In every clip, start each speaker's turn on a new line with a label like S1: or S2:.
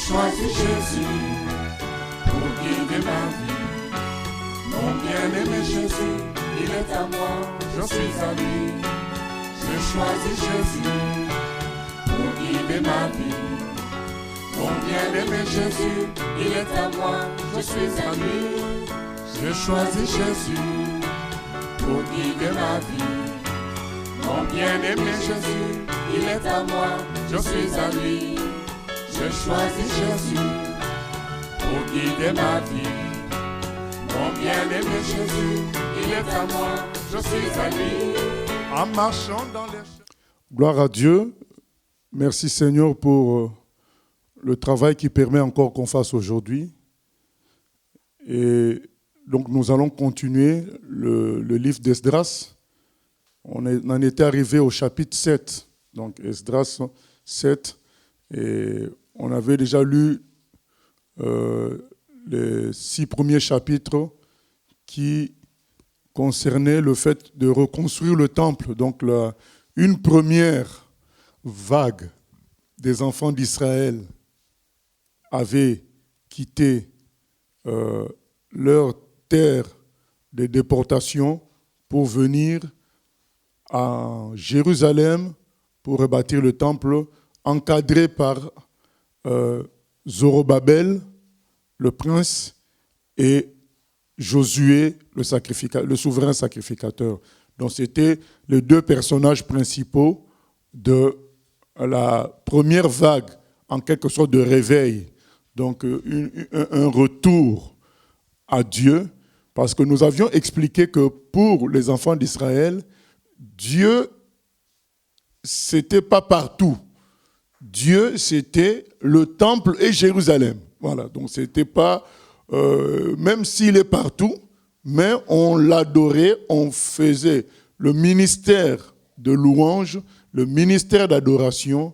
S1: choisi Jésus pour guider ma vie. Mon bien-aimé Jésus, il est à moi, je suis à lui. J'ai choisi Jésus pour guider ma vie. Mon bien-aimé Jésus, il est à moi, je suis à lui. J'ai choisi Jésus pour guider ma vie. Mon bien-aimé Jésus, il est à moi, je suis à lui. J'ai choisi Jésus pour guider ma vie. Mon bien-aimé Jésus, il est à moi, je suis à lui. En marchant dans les...
S2: Gloire à Dieu. Merci Seigneur pour le travail qui permet encore qu'on fasse aujourd'hui. Et donc nous allons continuer le livre d'Esdras. On en était arrivé au chapitre 7, donc Esdras 7, et on avait déjà lu les 6 premiers chapitres qui concernaient le fait de reconstruire le temple. Donc une première vague des enfants d'Israël avait quitté leur terre de déportation pour venir à Jérusalem pour rebâtir le temple, encadré par Zorobabel, le prince, et Josué, le souverain sacrificateur. Donc c'était les 2 personnages principaux de la première vague, en quelque sorte de réveil. Donc un retour à Dieu, parce que nous avions expliqué que pour les enfants d'Israël, Dieu, c'était pas partout. Dieu, c'était le temple et Jérusalem. Voilà, donc c'était pas, même s'il est partout, mais on l'adorait, on faisait le ministère de louange, le ministère d'adoration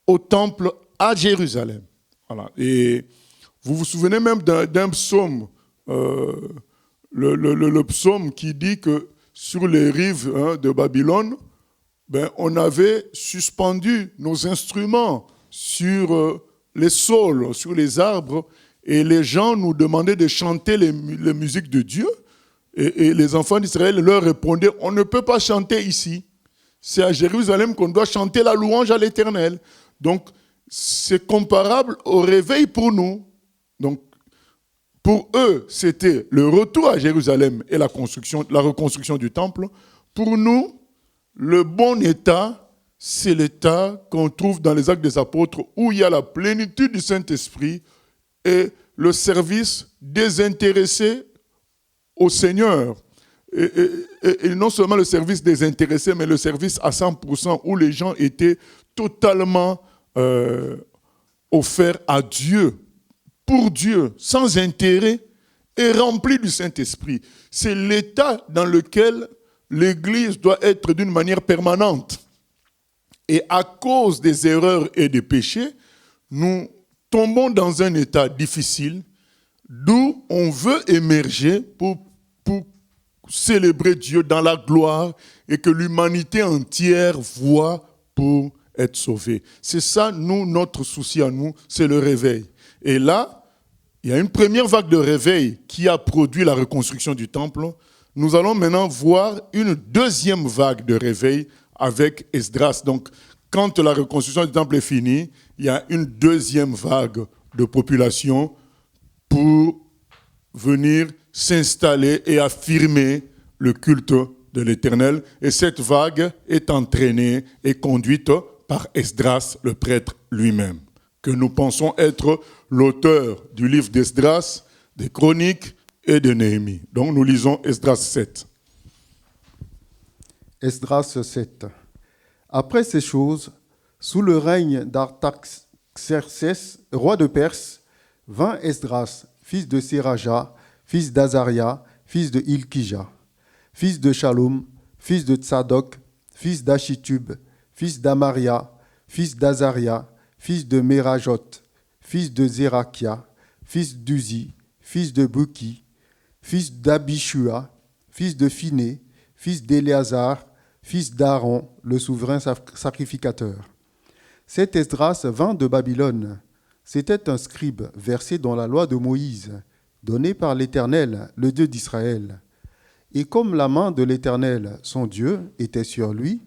S2: au temple à Jérusalem. Voilà. Et vous vous souvenez même d'un psaume, le psaume qui dit que sur les rives de Babylone, on avait suspendu nos instruments sur les saules, sur les arbres, et les gens nous demandaient de chanter les musiques de Dieu. Et les enfants d'Israël leur répondaient, on ne peut pas chanter ici. C'est à Jérusalem qu'on doit chanter la louange à l'Éternel. Donc, c'est comparable au réveil pour nous. Donc, pour eux, c'était le retour à Jérusalem et la reconstruction du temple. Pour nous, le bon état, c'est l'état qu'on trouve dans les Actes des Apôtres, où il y a la plénitude du Saint-Esprit et le service désintéressé au Seigneur. Et non seulement le service désintéressé, mais le service à 100%, où les gens étaient totalement offerts à Dieu, pour Dieu, sans intérêt, et remplis du Saint-Esprit. C'est l'état dans lequel l'Église doit être d'une manière permanente. Et à cause des erreurs et des péchés, nous tombons dans un état difficile, d'où on veut émerger pour célébrer Dieu dans la gloire et que l'humanité entière voit pour être sauvée. C'est ça, nous, notre souci à nous, c'est le réveil. Et là, il y a une première vague de réveil qui a produit la reconstruction du temple. Nous allons maintenant voir une deuxième vague de réveil avec Esdras. Donc, quand la reconstruction du temple est finie, il y a une deuxième vague de population pour venir s'installer et affirmer le culte de l'Éternel. Et cette vague est entraînée et conduite par Esdras, le prêtre lui-même, que nous pensons être l'auteur du livre d'Esdras, des Chroniques et de Néhémie. Donc nous lisons Esdras 7.
S3: Esdras 7. Après ces choses, sous le règne d'Artaxerxès, roi de Perse, vint Esdras, fils de Séraja, fils d'Azaria, fils de Hilkija, fils de Shalom, fils de Tsadok, fils d'Achitub, fils d'Amaria, fils d'Azaria, fils de Merajot, fils de Zérakia, fils d'Uzi, fils de Buki, fils d'Abishua, fils de Phiné, fils d'Éléazar, fils d'Aaron, le souverain sacrificateur. Cet Esdras vint de Babylone. C'était un scribe versé dans la loi de Moïse, donnée par l'Éternel, le Dieu d'Israël. Et comme la main de l'Éternel, son Dieu, était sur lui,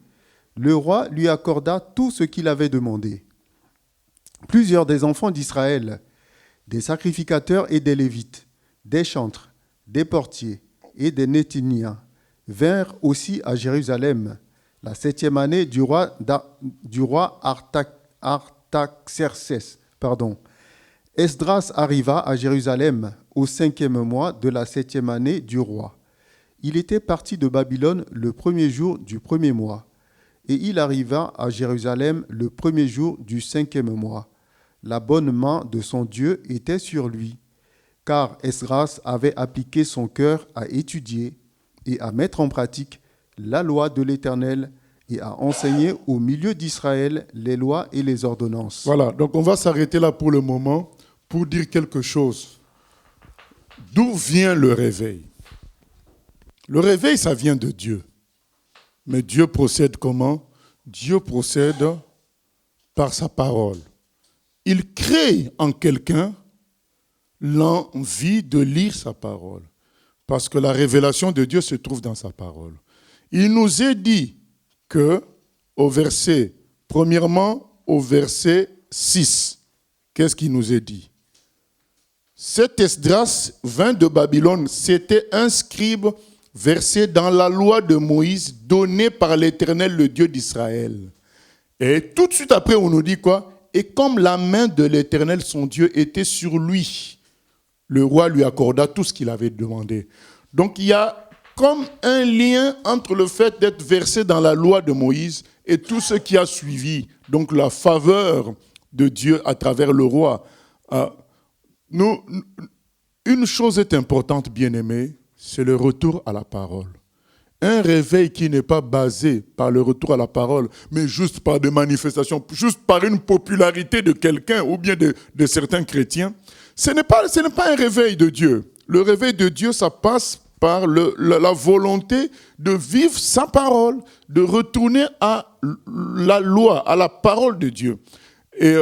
S3: le roi lui accorda tout ce qu'il avait demandé. Plusieurs des enfants d'Israël, des sacrificateurs et des Lévites, des chantres, des portiers et des Néthiniens, vinrent aussi à Jérusalem, la 7e année du roi Artaxerxès. Esdras arriva à Jérusalem au 5e mois de la 7e année du roi. Il était parti de Babylone le 1er jour du 1er mois, et il arriva à Jérusalem le 1er jour du 5e mois. La bonne main de son Dieu était sur lui, car Esdras avait appliqué son cœur à étudier et à mettre en pratique la loi de l'Éternel et à enseigner au milieu d'Israël les lois et les ordonnances.
S2: Voilà, donc on va s'arrêter là pour le moment pour dire quelque chose. D'où vient le réveil? Le réveil, ça vient de Dieu. Mais Dieu procède comment? Dieu procède par sa parole. Il crée en quelqu'un l'envie de lire sa parole. Parce que la révélation de Dieu se trouve dans sa parole. Il nous est dit que, premièrement, au verset 6, qu'est-ce qu'il nous est dit? Cet Esdras vint de Babylone, c'était un scribe versé dans la loi de Moïse, donnée par l'Éternel, le Dieu d'Israël. Et tout de suite après, on nous dit quoi? Et comme la main de l'Éternel, son Dieu, était sur lui, le roi lui accorda tout ce qu'il avait demandé. Donc il y a comme un lien entre le fait d'être versé dans la loi de Moïse et tout ce qui a suivi, donc la faveur de Dieu à travers le roi. Une chose est importante, bien-aimés, c'est le retour à la parole. Un réveil qui n'est pas basé par le retour à la parole, mais juste par des manifestations, juste par une popularité de quelqu'un ou bien de certains chrétiens, ce n'est pas un réveil de Dieu. Le réveil de Dieu, ça passe par la volonté de vivre sa parole, de retourner à la loi, à la parole de Dieu. Et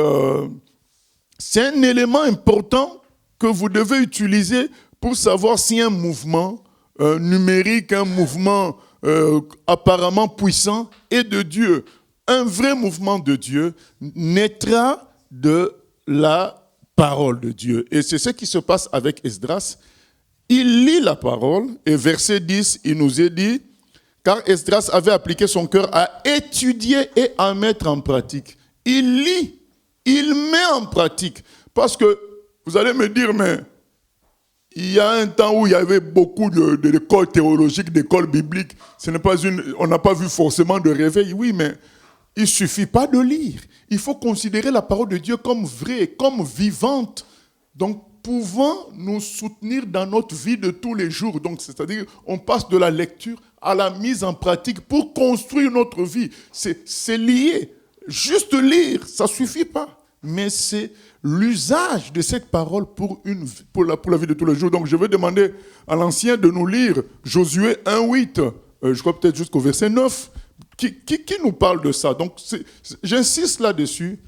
S2: c'est un élément important que vous devez utiliser pour savoir si un mouvement numérique, un mouvement apparemment puissant est de Dieu. Un vrai mouvement de Dieu naîtra de la parole de Dieu. Et c'est ce qui se passe avec Esdras. Il lit la parole, et verset 10, il nous est dit, car Esdras avait appliqué son cœur à étudier et à mettre en pratique. Il lit, il met en pratique. Parce que, vous allez me dire, mais il y a un temps où il y avait beaucoup d'écoles théologiques, d'écoles bibliques. On n'a pas vu forcément de réveil. Oui, mais il ne suffit pas de lire. Il faut considérer la parole de Dieu comme vraie, comme vivante. Donc, pouvant nous soutenir dans notre vie de tous les jours. Donc, c'est-à-dire, on passe de la lecture à la mise en pratique pour construire notre vie. C'est lié. Juste lire, ça ne suffit pas. Mais c'est l'usage de cette parole pour la vie de tous les jours. Donc, je vais demander à l'ancien de nous lire Josué 1:8, je crois peut-être jusqu'au verset 9, qui nous parle de ça. Donc, j'insiste là-dessus.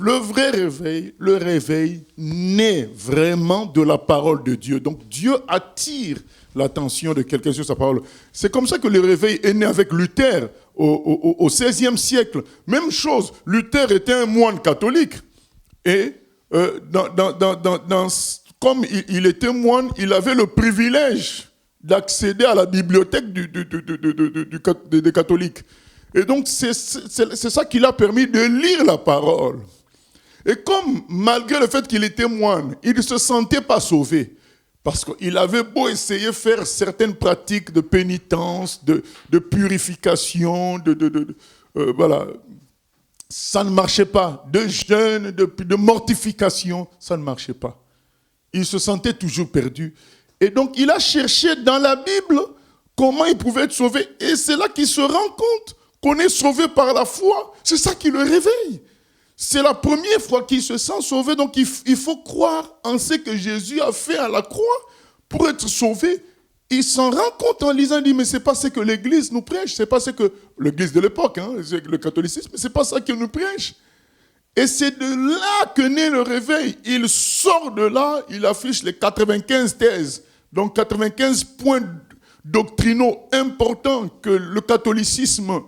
S2: Le vrai réveil, le réveil naît vraiment de la parole de Dieu. Donc, Dieu attire l'attention de quelqu'un sur sa parole. C'est comme ça que le réveil est né avec Luther au XVIe siècle. Même chose, Luther était un moine catholique. Et comme il était moine, il avait le privilège d'accéder à la bibliothèque des catholiques. Et donc, c'est ça qui l'a permis de lire la parole. Et comme, malgré le fait qu'il était moine, il ne se sentait pas sauvé. Parce qu'il avait beau essayer de faire certaines pratiques de pénitence, de purification, voilà. Ça ne marchait pas. De jeûne, de mortification, ça ne marchait pas. Il se sentait toujours perdu. Et donc, il a cherché dans la Bible comment il pouvait être sauvé. Et c'est là qu'il se rend compte qu'on est sauvé par la foi. C'est ça qui le réveille. C'est la première fois qu'il se sent sauvé. Donc, il faut croire en ce que Jésus a fait à la croix pour être sauvé. Il s'en rend compte en lisant, il dit, mais ce n'est pas ce que l'Église nous prêche. Ce n'est pas ce que l'Église de l'époque, le catholicisme, ce n'est pas ça qu'il nous prêche. Et c'est de là que naît le réveil. Il sort de là, il affiche les 95 thèses. Donc 95 points doctrinaux importants que le catholicisme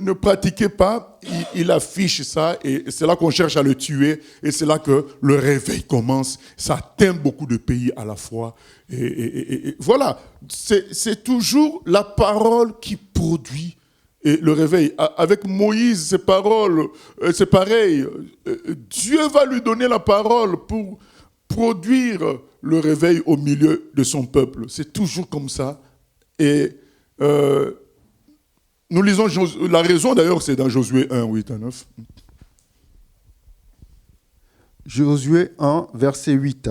S2: ne pratiquait pas. Il affiche ça et c'est là qu'on cherche à le tuer. Et c'est là que le réveil commence. Ça atteint beaucoup de pays à la fois. Et voilà, c'est toujours la parole qui produit. Et le réveil, avec Moïse, ses paroles, c'est pareil. Dieu va lui donner la parole pour produire le réveil au milieu de son peuple. C'est toujours comme ça. Et nous lisons, la raison d'ailleurs, c'est dans Josué 1, 8 à 9.
S3: Josué 1, verset 8.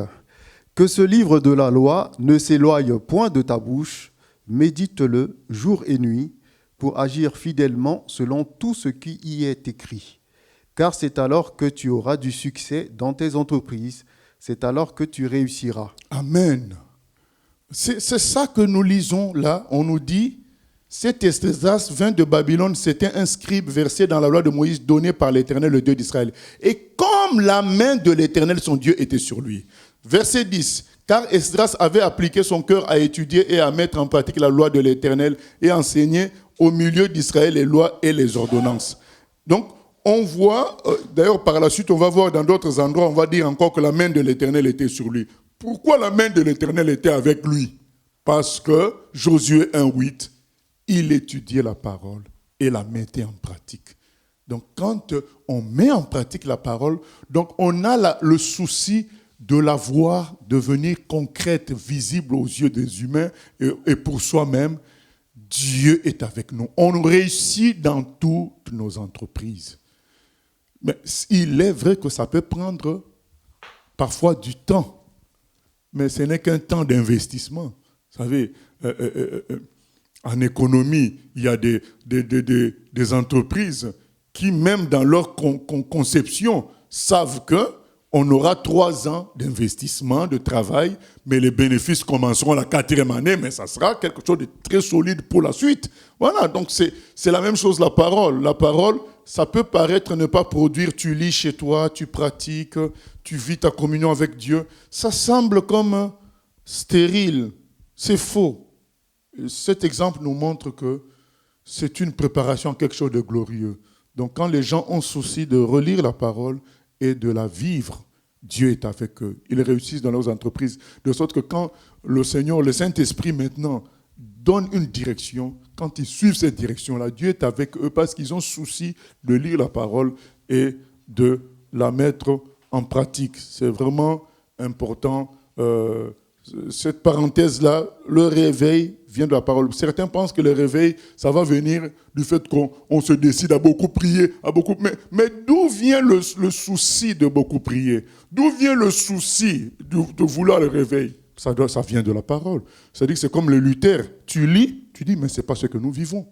S3: Que ce livre de la loi ne s'éloigne point de ta bouche, médite-le jour et nuit, pour agir fidèlement selon tout ce qui y est écrit. Car c'est alors que tu auras du succès dans tes entreprises, c'est alors que tu réussiras.
S2: Amen. C'est ça que nous lisons là. On nous dit, cet Esdras vint de Babylone, c'était un scribe versé dans la loi de Moïse donnée par l'Éternel, le Dieu d'Israël. Et comme la main de l'Éternel, son Dieu, était sur lui. Verset 10. Car Esdras avait appliqué son cœur à étudier et à mettre en pratique la loi de l'Éternel et enseigner au milieu d'Israël les lois et les ordonnances. Donc, on voit, d'ailleurs par la suite, on va voir dans d'autres endroits, on va dire encore que la main de l'Éternel était sur lui. Pourquoi la main de l'Éternel était avec lui? Parce que Josué 1,8, il étudiait la parole et la mettait en pratique. Donc, quand on met en pratique la parole, donc on a le souci de la voir devenir concrète, visible aux yeux des humains et pour soi-même. Dieu est avec nous. On réussit dans toutes nos entreprises. Mais il est vrai que ça peut prendre parfois du temps. Mais ce n'est qu'un temps d'investissement. Vous savez, en économie, il y a des entreprises qui, même dans leur conception, savent qu'on aura 3 ans d'investissement, de travail, mais les bénéfices commenceront la 4e année, mais ça sera quelque chose de très solide pour la suite. Voilà, donc c'est la même chose, la parole. La parole, ça peut paraître ne pas produire, tu lis chez toi, tu pratiques, tu vis ta communion avec Dieu. Ça semble comme stérile, c'est faux. Cet exemple nous montre que c'est une préparation à quelque chose de glorieux. Donc quand les gens ont souci de relire la parole et de la vivre, Dieu est avec eux. Ils réussissent dans leurs entreprises. De sorte que quand le Seigneur, le Saint-Esprit maintenant, donne une direction, quand ils suivent cette direction-là, Dieu est avec eux parce qu'ils ont souci de lire la parole et de la mettre en pratique. C'est vraiment important. Cette parenthèse-là, le réveil vient de la parole. Certains pensent que le réveil, ça va venir du fait qu'on se décide à beaucoup prier, mais d'où vient le souci de beaucoup prier? D'où vient le souci de vouloir le réveil? Ça vient de la parole. C'est-à-dire que c'est comme le Luther. Tu lis, tu dis, mais ce n'est pas ce que nous vivons.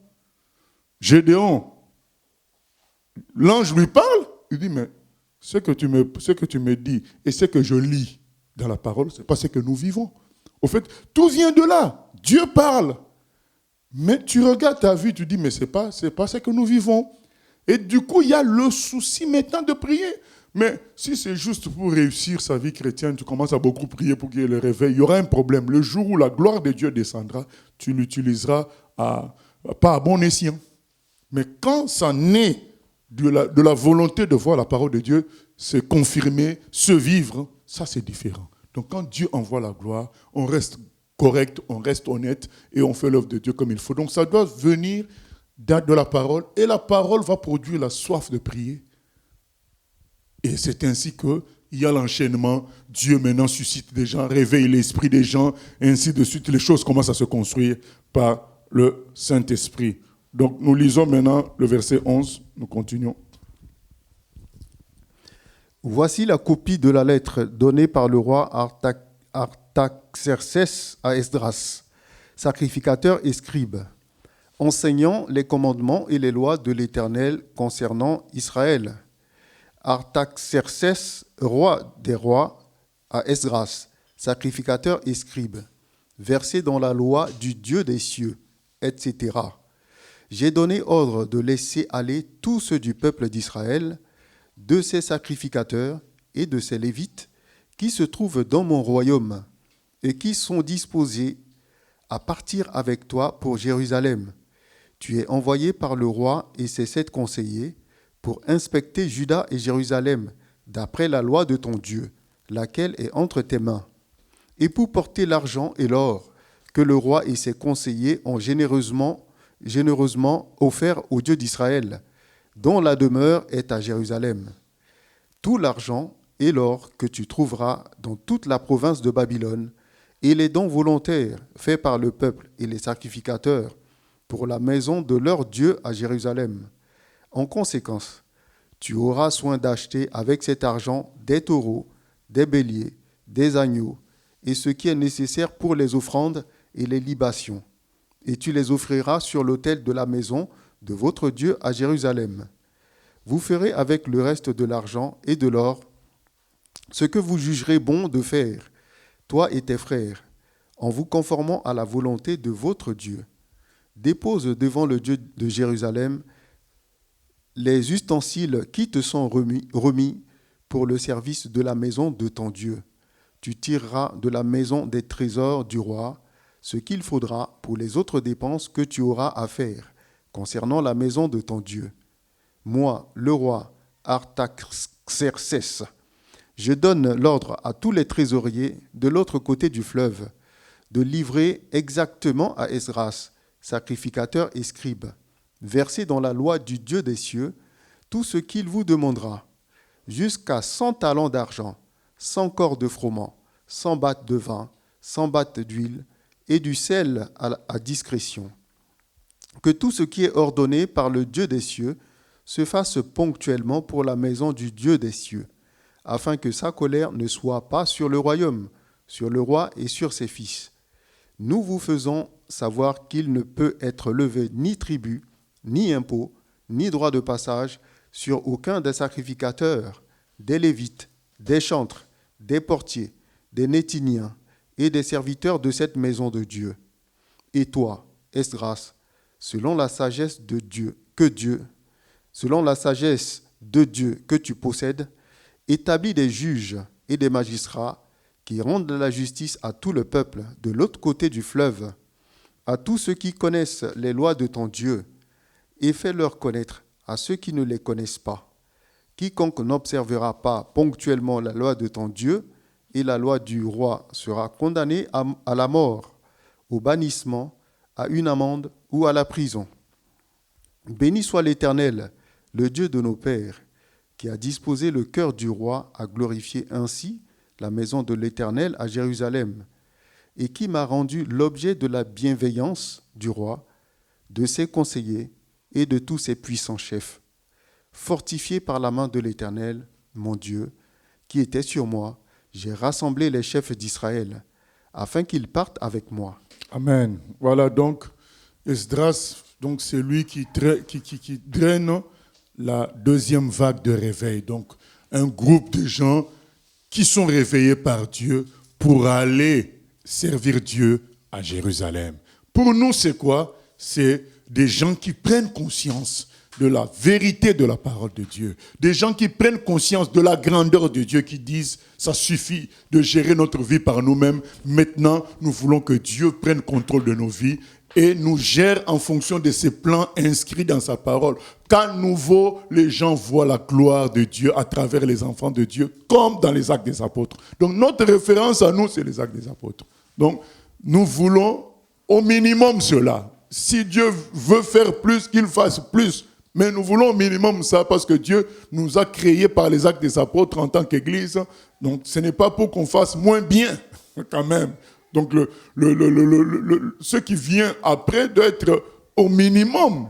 S2: Gédéon, l'ange lui parle, il dit, mais ce que tu me dis et ce que je lis dans la parole, ce n'est pas ce que nous vivons. Au fait, tout vient de là. Dieu parle. Mais tu regardes ta vie, tu dis, mais ce n'est pas ce que nous vivons. Et du coup, il y a le souci maintenant de prier. Mais si c'est juste pour réussir sa vie chrétienne, tu commences à beaucoup prier pour qu'il y ait le réveil, il y aura un problème. Le jour où la gloire de Dieu descendra, tu l'utiliseras pas à bon escient. Mais quand ça naît de la volonté de voir la parole de Dieu se confirmer, se vivre, ça c'est différent. Donc quand Dieu envoie la gloire, on reste correct, on reste honnête et on fait l'œuvre de Dieu comme il faut. Donc ça doit venir de la parole et la parole va produire la soif de prier. Et c'est ainsi qu'il y a l'enchaînement. Dieu maintenant suscite des gens, réveille l'esprit des gens, et ainsi de suite. Les choses commencent à se construire par le Saint-Esprit. Donc nous lisons maintenant le verset 11. Nous continuons.
S3: Voici la copie de la lettre donnée par le roi Artaxerxès à Esdras, sacrificateur et scribe, enseignant les commandements et les lois de l'Éternel concernant Israël. Artaxerxès, roi des rois, à Esdras, sacrificateur et scribe, versé dans la loi du Dieu des cieux, etc. J'ai donné ordre de laisser aller tous ceux du peuple d'Israël, de ces sacrificateurs et de ces lévites qui se trouvent dans mon royaume et qui sont disposés à partir avec toi pour Jérusalem. Tu es envoyé par le roi et ses 7 conseillers pour inspecter Juda et Jérusalem d'après la loi de ton Dieu, laquelle est entre tes mains, et pour porter l'argent et l'or que le roi et ses conseillers ont généreusement offert au Dieu d'Israël, dont la demeure est à Jérusalem. Tout l'argent et l'or que tu trouveras dans toute la province de Babylone, et les dons volontaires faits par le peuple et les sacrificateurs pour la maison de leur Dieu à Jérusalem. En conséquence, tu auras soin d'acheter avec cet argent des taureaux, des béliers, des agneaux, et ce qui est nécessaire pour les offrandes et les libations. Et tu les offriras sur l'autel de la maison de votre Dieu à Jérusalem. Vous ferez avec le reste de l'argent et de l'or ce que vous jugerez bon de faire, toi et tes frères, en vous conformant à la volonté de votre Dieu. Dépose devant le Dieu de Jérusalem les ustensiles qui te sont remis pour le service de la maison de ton Dieu. Tu tireras de la maison des trésors du roi ce qu'il faudra pour les autres dépenses que tu auras à faire concernant la maison de ton Dieu. Moi, le roi Artaxerxès, je donne l'ordre à tous les trésoriers de l'autre côté du fleuve de livrer exactement à Esdras, sacrificateur et scribe, versé dans la loi du Dieu des cieux, tout ce qu'il vous demandera, jusqu'à 100 talents d'argent, 100 corps de froment, 100 battes de vin, 100 battes d'huile et du sel à discrétion. Que tout ce qui est ordonné par le Dieu des cieux se fasse ponctuellement pour la maison du Dieu des cieux, afin que sa colère ne soit pas sur le royaume, sur le roi et sur ses fils. Nous vous faisons savoir qu'il ne peut être levé ni tribut, ni impôt, ni droit de passage sur aucun des sacrificateurs, des lévites, des chantres, des portiers, des Néthiniens et des serviteurs de cette maison de Dieu. Et toi, Esdras, selon la sagesse de Dieu que tu possèdes, établis des juges et des magistrats qui rendent la justice à tout le peuple de l'autre côté du fleuve, à tous ceux qui connaissent les lois de ton Dieu, et fais-leur connaître à ceux qui ne les connaissent pas. Quiconque n'observera pas ponctuellement la loi de ton Dieu et la loi du roi sera condamné à la mort, au bannissement, à une amende ou à la prison. Béni soit l'Éternel, le Dieu de nos pères, qui a disposé le cœur du roi à glorifier ainsi la maison de l'Éternel à Jérusalem, et qui m'a rendu l'objet de la bienveillance du roi, de ses conseillers et de tous ses puissants chefs, fortifié par la main de l'Éternel, mon Dieu, qui était sur moi. J'ai rassemblé les chefs d'Israël, afin qu'ils partent avec moi.
S2: Amen. Voilà donc Esdras, donc c'est lui qui draine la deuxième vague de réveil. Donc un groupe de gens qui sont réveillés par Dieu pour aller servir Dieu à Jérusalem. Pour nous, c'est quoi? C'est des gens qui prennent conscience de la vérité de la parole de Dieu. Des gens qui prennent conscience de la grandeur de Dieu, qui disent, ça suffit de gérer notre vie par nous-mêmes. Maintenant, nous voulons que Dieu prenne contrôle de nos vies et nous gère en fonction de ses plans inscrits dans sa parole. Qu'à nouveau, les gens voient la gloire de Dieu à travers les enfants de Dieu, comme dans les Actes des Apôtres. Donc notre référence à nous, c'est les Actes des Apôtres. Donc nous voulons au minimum cela. Si Dieu veut faire plus, qu'il fasse plus. Mais nous voulons au minimum ça parce que Dieu nous a créés par les Actes des Apôtres en tant qu'Église. Donc ce n'est pas pour qu'on fasse moins bien quand même. Donc ce qui vient après doit être au minimum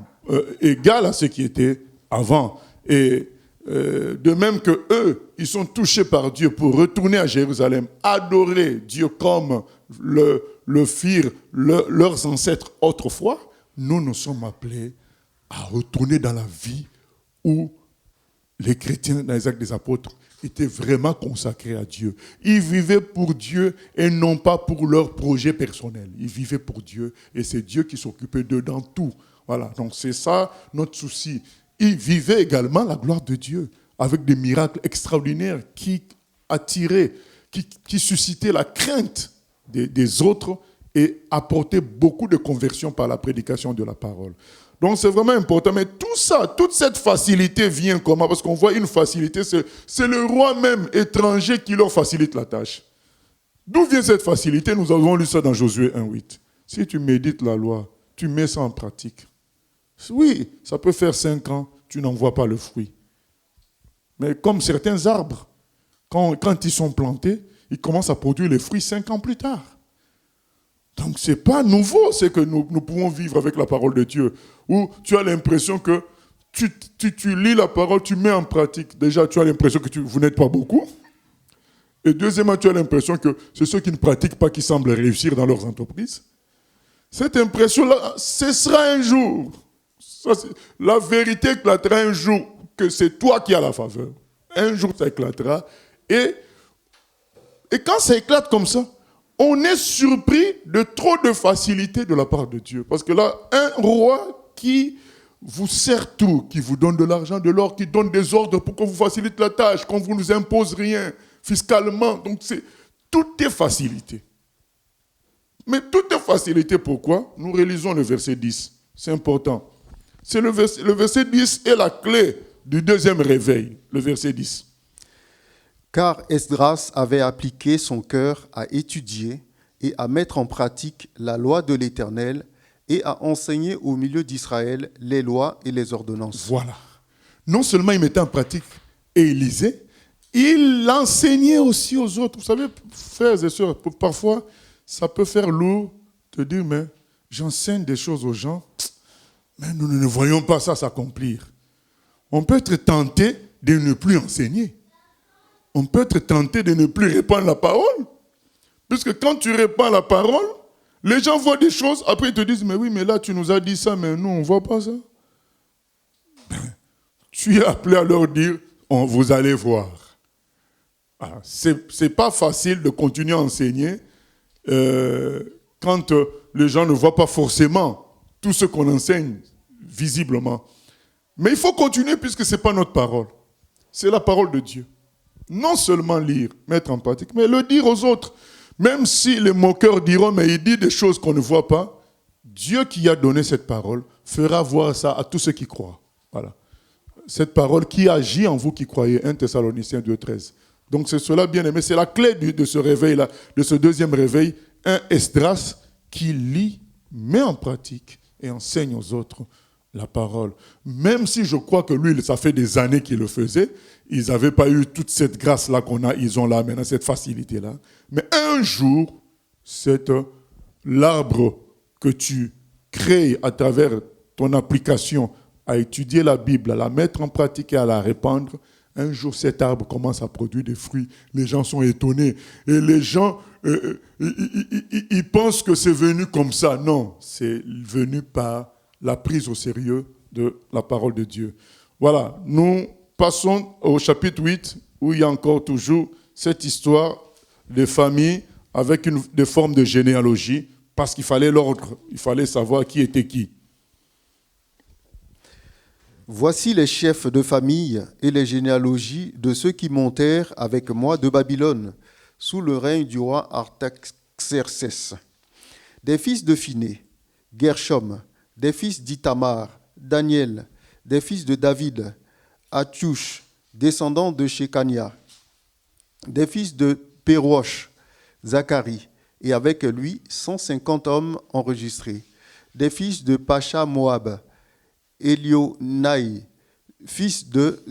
S2: égal à ce qui était avant. Et de même que eux, ils sont touchés par Dieu pour retourner à Jérusalem, adorer Dieu comme le firent leurs ancêtres autrefois, nous sommes appelés à retourner dans la vie où les chrétiens dans les Actes des Apôtres étaient vraiment consacrés à Dieu. Ils vivaient pour Dieu et non pas pour leur projet personnel. Ils vivaient pour Dieu et c'est Dieu qui s'occupait d'eux dans tout. Voilà, donc c'est ça notre souci. Ils vivaient également la gloire de Dieu avec des miracles extraordinaires qui attiraient, qui suscitaient la crainte des autres et apportaient beaucoup de conversions par la prédication de la parole. Donc c'est vraiment important. Mais tout ça, toute cette facilité vient comment? Parce qu'on voit une facilité, c'est le roi même étranger qui leur facilite la tâche. D'où vient cette facilité? Nous avons lu ça dans Josué 1,8. Si tu médites la loi, tu mets ça en pratique. Oui, ça peut faire 5 ans, tu n'en vois pas le fruit. Mais comme certains arbres, quand ils sont plantés, ils commencent à produire les fruits 5 ans plus tard. Donc ce n'est pas nouveau, c'est que nous pouvons vivre avec la parole de Dieu, où tu as l'impression que tu lis la parole, tu mets en pratique. Déjà, tu as l'impression que vous n'êtes pas beaucoup. Et deuxièmement, tu as l'impression que c'est ceux qui ne pratiquent pas qui semblent réussir dans leurs entreprises. Cette impression-là cessera un jour. La vérité éclatera un jour, que c'est toi qui as la faveur. Un jour, ça éclatera. Et quand ça éclate comme ça, on est surpris de trop de facilité de la part de Dieu. Parce que là, un roi qui vous sert tout, qui vous donne de l'argent, de l'or, qui donne des ordres pour qu'on vous facilite la tâche, qu'on ne vous impose rien fiscalement. Donc, tout est facilité. Mais tout est facilité, pourquoi? Nous réalisons le verset 10. C'est important. C'est le verset 10 est la clé du deuxième réveil, le verset 10.
S3: Car Esdras avait appliqué son cœur à étudier et à mettre en pratique la loi de l'Éternel et à enseigner au milieu d'Israël les lois et les ordonnances.
S2: Voilà. Non seulement il mettait en pratique et il lisait, il l'enseignait aussi aux autres. Vous savez, frères et sœurs, parfois, ça peut faire lourd de dire, mais j'enseigne des choses aux gens, mais nous ne voyons pas ça s'accomplir. On peut être tenté de ne plus enseigner. On peut être tenté de ne plus répandre la parole. Puisque quand tu répands la parole, les gens voient des choses, après ils te disent, mais oui, mais là tu nous as dit ça, mais nous on ne voit pas ça. Tu es appelé à leur dire, vous allez voir. Ce n'est pas facile de continuer à enseigner quand les gens ne voient pas forcément tout ce qu'on enseigne visiblement. Mais il faut continuer puisque ce n'est pas notre parole. C'est la parole de Dieu. Non seulement lire, mettre en pratique, mais le dire aux autres. Même si les moqueurs diront, mais il dit des choses qu'on ne voit pas, Dieu qui a donné cette parole fera voir ça à tous ceux qui croient. Voilà. Cette parole qui agit en vous qui croyez, 1 Thessaloniciens 2,13. Donc c'est cela, bien aimé, c'est la clé de ce réveil-là, de ce deuxième réveil, un Esdras qui lit, met en pratique et enseigne aux autres la parole. Même si je crois que lui, ça fait des années qu'il le faisait, ils n'avaient pas eu toute cette grâce-là qu'on a, ils ont là maintenant, cette facilité-là. Mais un jour, c'est l'arbre que tu crées à travers ton application à étudier la Bible, à la mettre en pratique et à la répandre. Un jour, cet arbre commence à produire des fruits. Les gens sont étonnés. Et les gens, ils pensent que c'est venu comme ça. Non, c'est venu par la prise au sérieux de la parole de Dieu. Voilà, nous passons au chapitre 8, où il y a encore toujours cette histoire de famille avec des formes de généalogie, parce qu'il fallait l'ordre, il fallait savoir qui était qui.
S3: Voici les chefs de famille et les généalogies de ceux qui montèrent avec moi de Babylone, sous le règne du roi Artaxerxès. Des fils de Phiné, Gershom, des fils d'Ithamar, Daniel, des fils de David, Hattush, descendant de Shekania, des fils de Pérosh, Zacharie, et avec lui 150 hommes enregistrés, des fils de Pacha Moab, Elionaï, fils de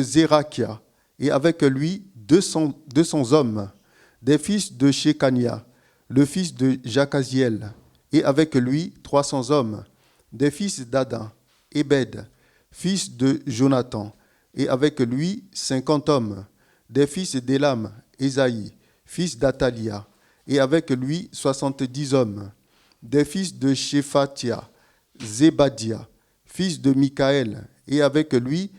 S3: Zérakia, et avec lui 200 hommes, des fils de Shekania, le fils de Jacaziel, et avec lui 300 hommes, des fils d'Adin, Ebed, fils de Jonathan, et avec lui 50 hommes, des fils d'Élam, Ésaïe, fils d'Atalia, et avec lui 70 hommes, des fils de Shephatia, Zébadia, fils de Michaël, et avec lui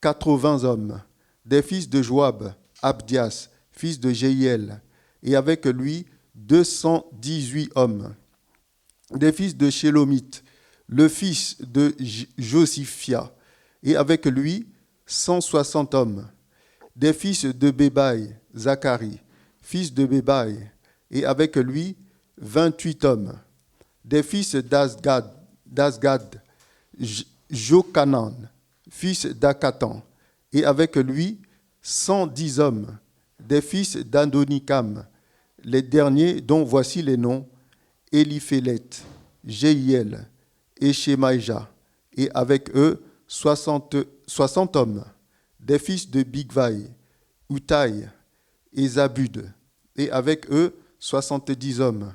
S3: 80 hommes, des fils de Joab, Abdias, fils de Jéhiel, et avec lui 218 hommes, des fils de Shélomith, le fils de Josiphia, et avec lui 160 hommes. Des fils de Bébaï, Zacharie, fils de Bébaï, et avec lui 28 hommes. Des fils d'Azgad, Jochanan, fils d'Akatan, et avec lui 110 hommes. Des fils d'Adonikam, les derniers dont voici les noms: Éliphélet, Jéhiel et Shemaïja, et avec eux 60 hommes. Des fils de Bigvaï, Utaï et Zabud, et avec eux 70 hommes.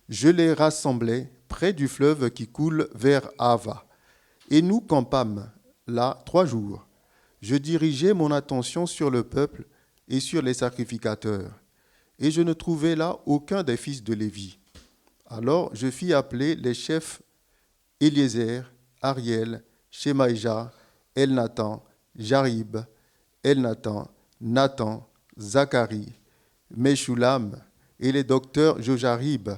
S3: Je les rassemblai près du fleuve qui coule vers Ava, et nous campâmes là 3 jours. Je dirigeai mon attention sur le peuple et sur les sacrificateurs, et je ne trouvai là aucun des fils de Lévi. Alors je fis appeler les chefs Éliézer, Ariel, Shemaïja, Elnathan, Jarib, Elnathan, Nathan, Zacharie, Meshulam, et les docteurs Jojarib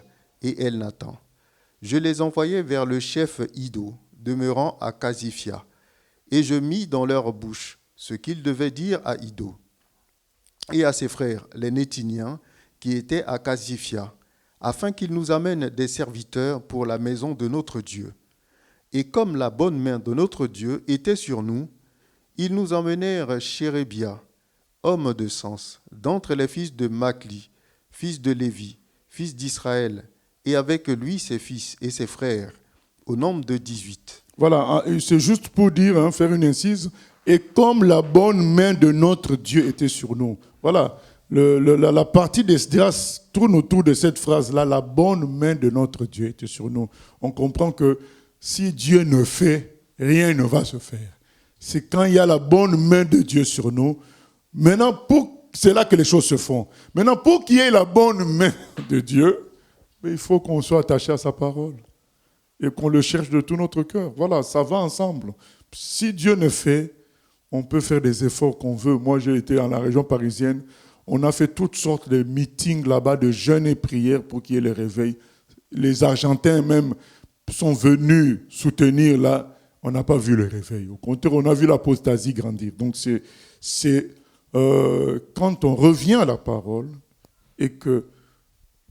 S3: et Elnathan. Je les envoyai vers le chef Iddo, demeurant à Casifia, et je mis dans leur bouche ce qu'ils devaient dire à Iddo et à ses frères, les Nétiniens, qui étaient à Casifia, afin qu'ils nous amènent des serviteurs pour la maison de notre Dieu. Et comme la bonne main de notre Dieu était sur nous, ils nous emmenèrent Chérébia, homme de sens, d'entre les fils de Makli, fils de Lévi, fils d'Israël, et avec lui ses fils et ses frères, au nombre de 18.
S2: Voilà, c'est juste pour dire, faire une incise. Et comme la bonne main de notre Dieu était sur nous. Voilà, la partie d'Esdras tourne autour de cette phrase-là, la bonne main de notre Dieu était sur nous. On comprend que si Dieu ne fait, rien ne va se faire. C'est quand il y a la bonne main de Dieu sur nous. Maintenant, c'est là que les choses se font. Maintenant, pour qu'il y ait la bonne main de Dieu, il faut qu'on soit attaché à sa parole et qu'on le cherche de tout notre cœur. Voilà, ça va ensemble. Si Dieu ne fait, on peut faire des efforts qu'on veut. Moi, j'ai été dans la région parisienne. On a fait toutes sortes de meetings là-bas, de jeûnes et prières pour qu'il y ait le réveil. Les Argentins même sont venus soutenir là. On n'a pas vu le réveil. Au contraire, on a vu l'apostasie grandir. Donc, c'est quand on revient à la parole et que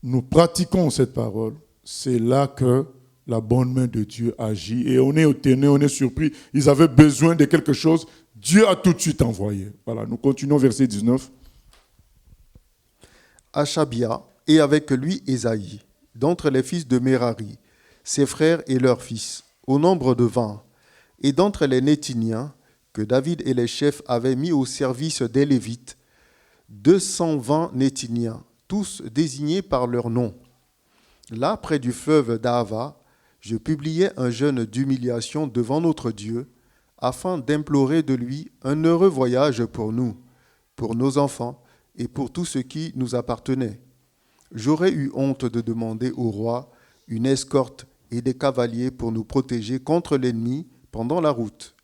S2: nous pratiquons cette parole, c'est là que la bonne main de Dieu agit. Et on est étonné, on est surpris. Ils avaient besoin de quelque chose. Dieu a tout de suite envoyé. Voilà, nous continuons verset 19.
S3: Achabia, et avec lui Ésaïe, d'entre les fils de Mérari, ses frères et leurs fils, au nombre de 20, et d'entre les Nétiniens, que David et les chefs avaient mis au service des Lévites, 220 Nétiniens, tous désignés par leur nom. Là, près du fleuve d'Ava, je publiai un jeûne d'humiliation devant notre Dieu, afin d'implorer de lui un heureux voyage pour nous, pour nos enfants et pour tout ce qui nous appartenait. J'aurais eu honte de demander au roi une escorte et des cavaliers pour nous protéger contre l'ennemi pendant la route,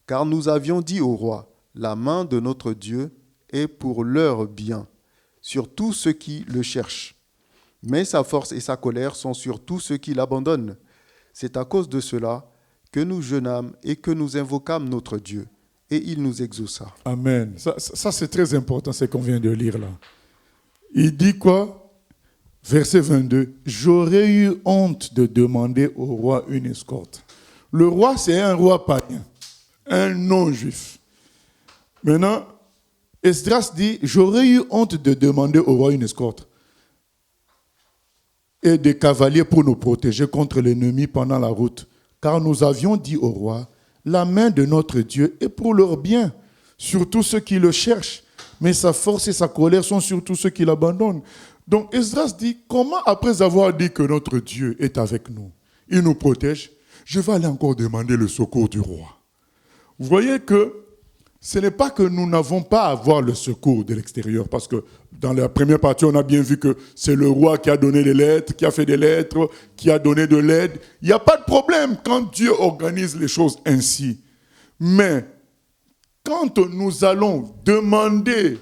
S3: car nous avions dit au roi, la main de notre Dieu est pour leur bien, sur tous ceux qui le cherchent. Mais sa force et sa colère sont sur tous ceux qui l'abandonnent. C'est à cause de cela que nous jeûnâmes et que nous invoquâmes notre Dieu, et il nous exauça.
S2: Amen. Ça c'est très important, ce qu'on vient de lire là. Il dit quoi? Verset 22. J'aurais eu honte de demander au roi une escorte. Le roi, c'est un roi païen, un non-juif. Maintenant, Esdras dit, j'aurais eu honte de demander au roi une escorte et des cavaliers pour nous protéger contre l'ennemi pendant la route. Car nous avions dit au roi, la main de notre Dieu est pour leur bien, surtout ceux qui le cherchent, mais sa force et sa colère sont sur tous ceux qui l'abandonnent. Donc Esdras dit, comment après avoir dit que notre Dieu est avec nous, il nous protège, je vais aller encore demander le secours du roi. Vous voyez que ce n'est pas que nous n'avons pas à avoir le secours de l'extérieur, parce que dans la première partie, on a bien vu que c'est le roi qui a donné les lettres, qui a fait des lettres, qui a donné de l'aide. Il n'y a pas de problème quand Dieu organise les choses ainsi. Mais quand nous allons demander,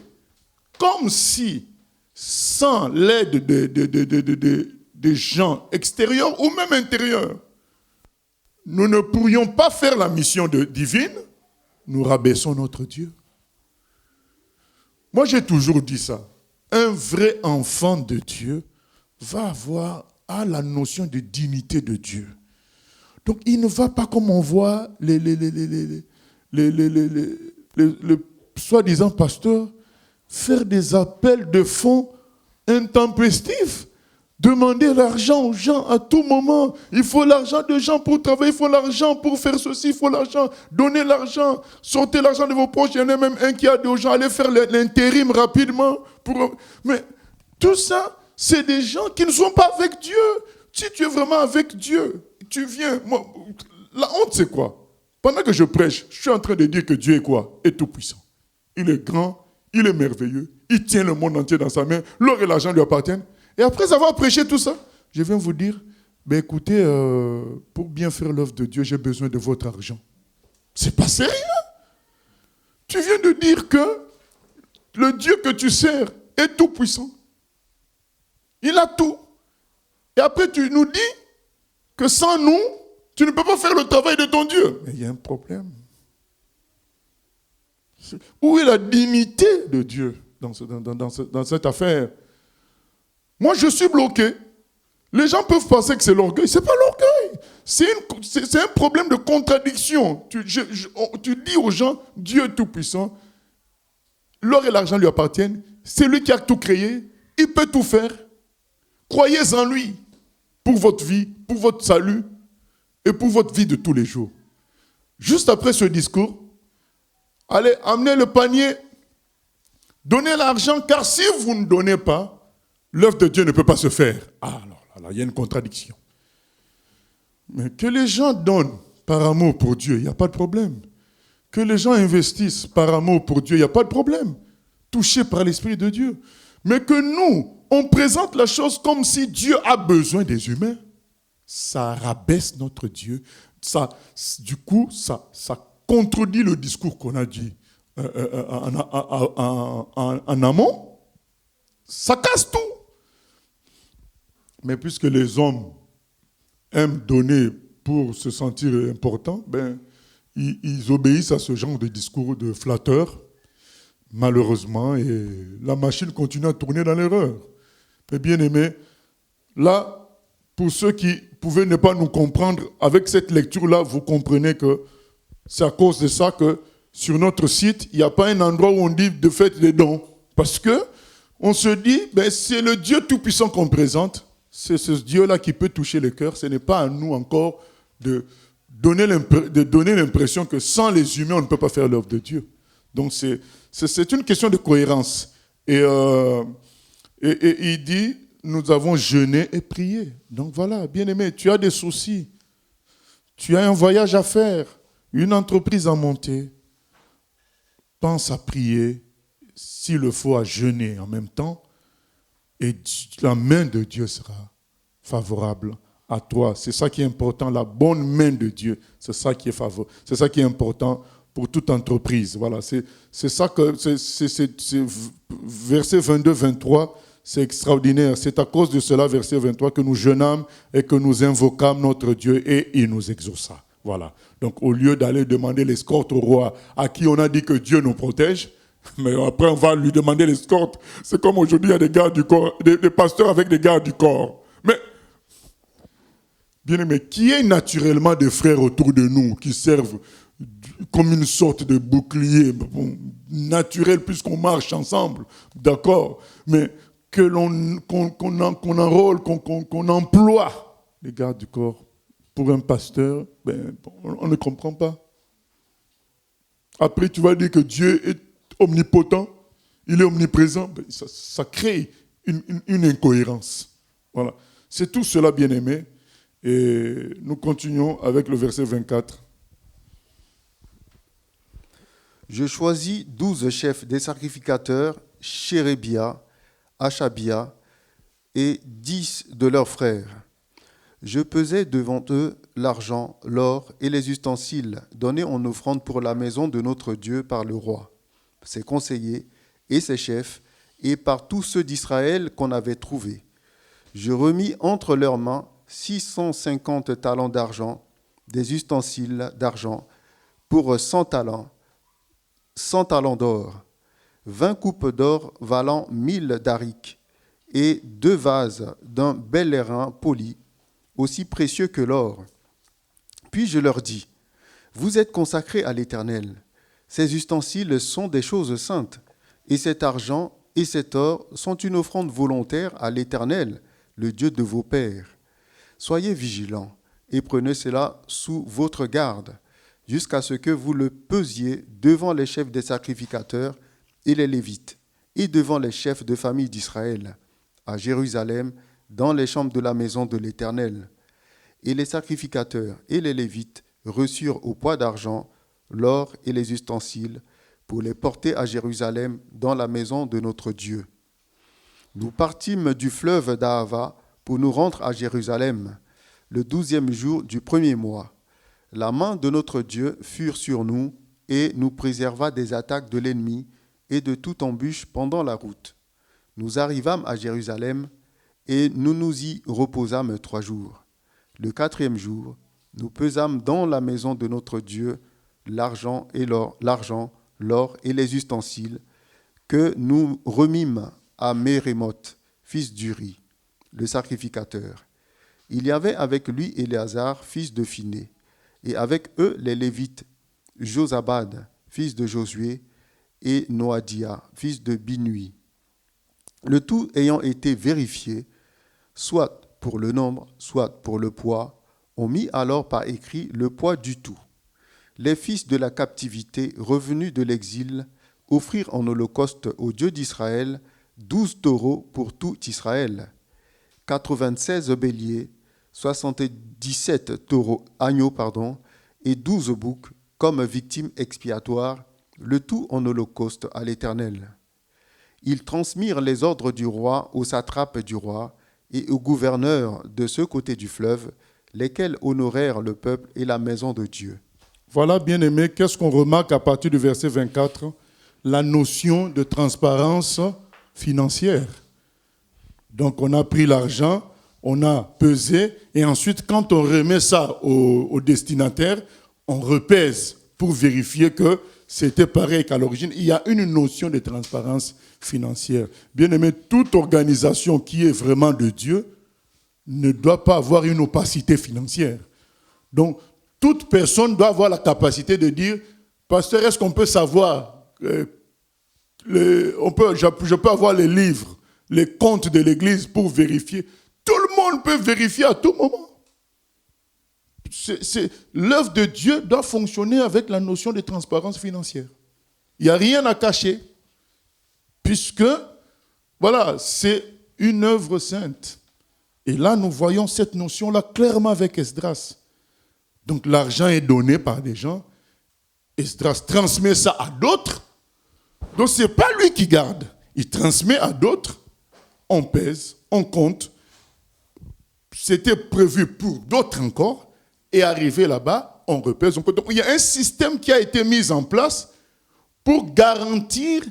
S2: comme si, sans l'aide des gens extérieurs ou même intérieurs, nous ne pourrions pas faire la mission divine, nous rabaissons notre Dieu. Moi, j'ai toujours dit ça. Un vrai enfant de Dieu a la notion de dignité de Dieu. Donc, il ne va pas comme on voit les soi-disant pasteurs faire des appels de fonds intempestifs. Demander l'argent aux gens à tout moment. Il faut l'argent de gens pour travailler, il faut l'argent pour faire ceci, il faut l'argent. Donnez l'argent, sortez l'argent de vos poches. Il y en a même un qui a dit aux gens, allez faire l'intérim rapidement. Mais tout ça, c'est des gens qui ne sont pas avec Dieu. Si tu es vraiment avec Dieu, tu viens. Moi, la honte, c'est quoi? Pendant que je prêche, je suis en train de dire que Dieu est quoi? Est tout puissant. Il est grand, il est merveilleux, il tient le monde entier dans sa main, l'or et l'argent lui appartiennent. Et après avoir prêché tout ça, je viens vous dire, écoutez, pour bien faire l'œuvre de Dieu, j'ai besoin de votre argent. C'est pas sérieux. Tu viens de dire que le Dieu que tu sers est tout puissant. Il a tout. Et après tu nous dis que sans nous, tu ne peux pas faire le travail de ton Dieu. Mais il y a un problème. Où est la dignité de Dieu dans cette affaire? Moi, je suis bloqué. Les gens peuvent penser que c'est l'orgueil. Ce n'est pas l'orgueil. C'est un problème de contradiction. Tu dis aux gens, Dieu est tout-puissant. L'or et l'argent lui appartiennent. C'est lui qui a tout créé. Il peut tout faire. Croyez en lui pour votre vie, pour votre salut et pour votre vie de tous les jours. Juste après ce discours, allez, amenez le panier. Donnez l'argent, car si vous ne donnez pas, l'œuvre de Dieu ne peut pas se faire. Ah, alors là, il y a une contradiction. Mais que les gens donnent par amour pour Dieu, il n'y a pas de problème. Que les gens investissent par amour pour Dieu, il n'y a pas de problème. Touchés par l'Esprit de Dieu. Mais que nous, on présente la chose comme si Dieu a besoin des humains, ça rabaisse notre Dieu. Du coup, ça contredit le discours qu'on a dit en amont. Ça casse tout. Mais puisque les hommes aiment donner pour se sentir importants, ils obéissent à ce genre de discours de flatteurs, malheureusement, et la machine continue à tourner dans l'erreur. Mais bien aimé, là, pour ceux qui pouvaient ne pas nous comprendre, avec cette lecture-là, vous comprenez que c'est à cause de ça que sur notre site, il n'y a pas un endroit où on dit de faites des dons. Parce que on se dit, c'est le Dieu tout-puissant qu'on présente. C'est ce Dieu-là qui peut toucher le cœur. Ce n'est pas à nous encore de donner l'impression que sans les humains, on ne peut pas faire l'œuvre de Dieu. Donc c'est une question de cohérence. Et il dit, nous avons jeûné et prié. Donc voilà, bien-aimé, tu as des soucis. Tu as un voyage à faire, une entreprise à monter. Pense à prier, s'il le faut, à jeûner en même temps. Et la main de Dieu sera favorable à toi. C'est ça qui est important, la bonne main de Dieu. C'est ça qui est favorable. C'est ça qui est important pour toute entreprise. Voilà, c'est ça que verset 22-23, c'est extraordinaire. C'est à cause de cela, verset 23, que nous jeûnâmes et que nous invoquâmes notre Dieu et il nous exauça. Voilà. Donc au lieu d'aller demander l'escorte au roi à qui on a dit que Dieu nous protège, mais après on va lui demander l'escorte. C'est comme aujourd'hui il y a des gardes du corps, des pasteurs avec des gardes du corps. Mais bien aimé, qui est naturellement des frères autour de nous qui servent comme une sorte de bouclier naturel puisqu'on marche ensemble, d'accord, mais qu'on enrôle, qu'on emploie les gardes du corps pour un pasteur, on ne comprend pas. Après, tu vas dire que Dieu est omnipotent, il est omniprésent, ça crée une incohérence. Voilà. C'est tout cela, bien-aimé. Et nous continuons avec le verset 24.
S3: Je choisis 12 chefs des sacrificateurs, Chérébia, Achabia et 10 de leurs frères. Je pesai devant eux l'argent, l'or et les ustensiles donnés en offrande pour la maison de notre Dieu par le roi, ses conseillers et ses chefs, et par tous ceux d'Israël qu'on avait trouvés. Je remis entre leurs mains 650 talents d'argent, des ustensiles d'argent pour 100 talents, 100 talents d'or, 20 coupes d'or valant 1000 darics, et 2 vases d'un bel airain poli, aussi précieux que l'or. Puis je leur dis, vous êtes consacrés à l'Éternel. Ces ustensiles sont des choses saintes, et cet argent et cet or sont une offrande volontaire à l'Éternel, le Dieu de vos pères. Soyez vigilants et prenez cela sous votre garde, jusqu'à ce que vous le pesiez devant les chefs des sacrificateurs et les Lévites, et devant les chefs de famille d'Israël, à Jérusalem, dans les chambres de la maison de l'Éternel. Et les sacrificateurs et les Lévites reçurent au poids d'argent l'or et les ustensiles pour les porter à Jérusalem dans la maison de notre Dieu. Nous partîmes du fleuve d'Ahava pour nous rendre à Jérusalem, le 12e jour du 1er mois. La main de notre Dieu fut sur nous et nous préserva des attaques de l'ennemi et de toute embûche pendant la route. Nous arrivâmes à Jérusalem et nous nous y reposâmes 3 jours. Le 4e jour, nous pesâmes dans la maison de notre Dieu l'argent et les ustensiles que nous remîmes à Mérémoth, fils d'Uri, le sacrificateur. Il y avait avec lui Éléazar, fils de Phiné, et avec eux les Lévites, Josabad, fils de Josué, et Noadia, fils de Binui. Le tout ayant été vérifié, soit pour le nombre, soit pour le poids, on mit alors par écrit le poids du tout. Les fils de la captivité revenus de l'exil offrirent en holocauste au Dieu d'Israël 12 taureaux pour tout Israël, 96 béliers, 77 agneaux, et 12 boucs comme victimes expiatoires, le tout en holocauste à l'Éternel. Ils transmirent les ordres du roi aux satrapes du roi et aux gouverneurs de ce côté du fleuve, lesquels honorèrent le peuple et la maison de Dieu.
S2: Voilà, bien-aimés, qu'est-ce qu'on remarque à partir du verset 24? La notion de transparence financière. Donc, on a pris l'argent, on a pesé, et ensuite, quand on remet ça au destinataire, on repèse pour vérifier que c'était pareil qu'à l'origine. Il y a une notion de transparence financière. Bien-aimé, toute organisation qui est vraiment de Dieu ne doit pas avoir une opacité financière. Donc, toute personne doit avoir la capacité de dire, pasteur, est-ce qu'on peut savoir, je peux avoir les livres, les comptes de l'Église pour vérifier. Tout le monde peut vérifier à tout moment. L'œuvre de Dieu doit fonctionner avec la notion de transparence financière. Il n'y a rien à cacher, puisque, voilà, c'est une œuvre sainte. Et là, nous voyons cette notion-là clairement avec Esdras. Donc, l'argent est donné par des gens. Esdras transmet ça à d'autres. Donc, ce n'est pas lui qui garde. Il transmet à d'autres. On pèse, on compte. C'était prévu pour d'autres encore. Et arrivé là-bas, on repèse. Donc, il y a un système qui a été mis en place pour garantir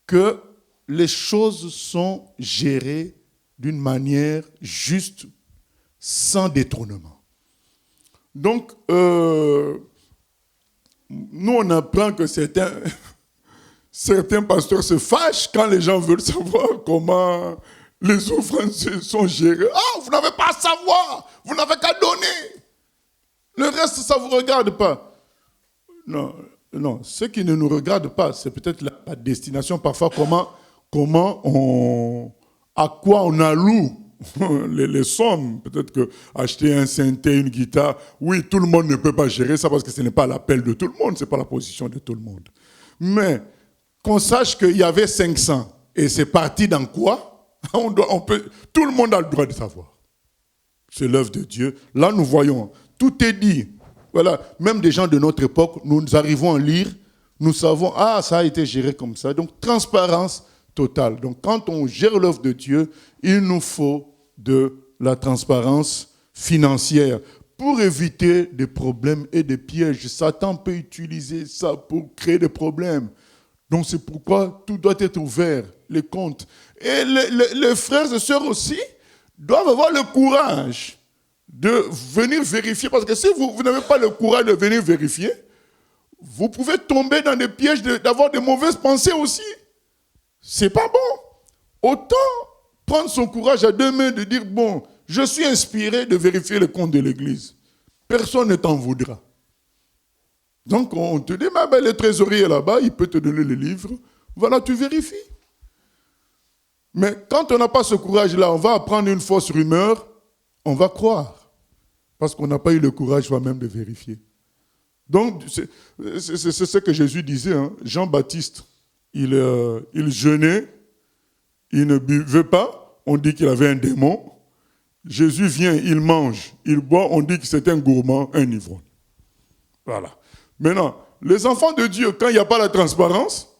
S2: que les choses sont gérées d'une manière juste, sans détournement. Donc, nous, on apprend que certains pasteurs se fâchent quand les gens veulent savoir comment les offrandes sont gérées. Ah, vous n'avez pas à savoir, vous n'avez qu'à donner. Le reste, ça ne vous regarde pas. Non, ce qui ne nous regarde pas, c'est peut-être la destination, parfois à quoi on alloue les sommes. Peut-être que acheter un synthé, une guitare, oui, tout le monde ne peut pas gérer ça parce que ce n'est pas l'appel de tout le monde, ce n'est pas la position de tout le monde. Mais qu'on sache qu'il y avait 500 et c'est parti dans quoi, tout le monde a le droit de savoir. C'est l'œuvre de Dieu. Là, nous voyons, tout est dit. Voilà, même des gens de notre époque, nous arrivons à lire, nous savons, ça a été géré comme ça. Donc, transparence totale. Donc, quand on gère l'œuvre de Dieu, il nous faut de la transparence financière pour éviter des problèmes et des pièges. Satan peut utiliser ça pour créer des problèmes. Donc, c'est pourquoi tout doit être ouvert, les comptes. Et les frères et sœurs aussi doivent avoir le courage de venir vérifier. Parce que si vous n'avez pas le courage de venir vérifier, vous pouvez tomber dans des pièges d'avoir de mauvaises pensées aussi. C'est pas bon. Autant prendre son courage à deux mains de dire, bon, je suis inspiré de vérifier les comptes de l'Église. Personne ne t'en voudra. Donc on te dit, mais le trésorier est là-bas, il peut te donner les livres. Voilà, tu vérifies. Mais quand on n'a pas ce courage-là, on va apprendre une fausse rumeur, on va croire. Parce qu'on n'a pas eu le courage soi-même de vérifier. Donc, c'est ce que Jésus disait. Hein. Jean-Baptiste, il jeûnait, il ne buvait pas, on dit qu'il avait un démon. Jésus vient, il mange, il boit, on dit que c'est un gourmand, un ivrogne. Voilà. Maintenant, les enfants de Dieu, quand il n'y a pas la transparence,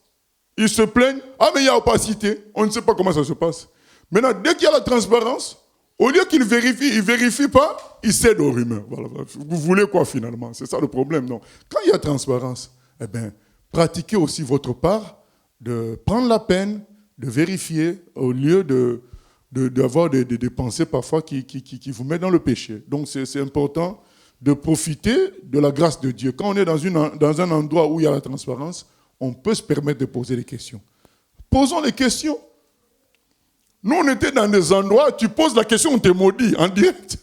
S2: ils se plaignent, ah mais il y a opacité, on ne sait pas comment ça se passe. Maintenant, dès qu'il y a la transparence, au lieu qu'il vérifie, il ne vérifie pas, il cède aux rumeurs. Voilà. Vous voulez quoi finalement? C'est ça le problème, non? Quand il y a transparence, eh bien, pratiquez aussi votre part de prendre la peine de vérifier au lieu d'avoir des pensées parfois qui vous mettent dans le péché. Donc c'est important de profiter de la grâce de Dieu. Quand on est dans un endroit où il y a la transparence, on peut se permettre de poser des questions. Posons les questions. Nous, on était dans des endroits, tu poses la question, on te maudit en direct.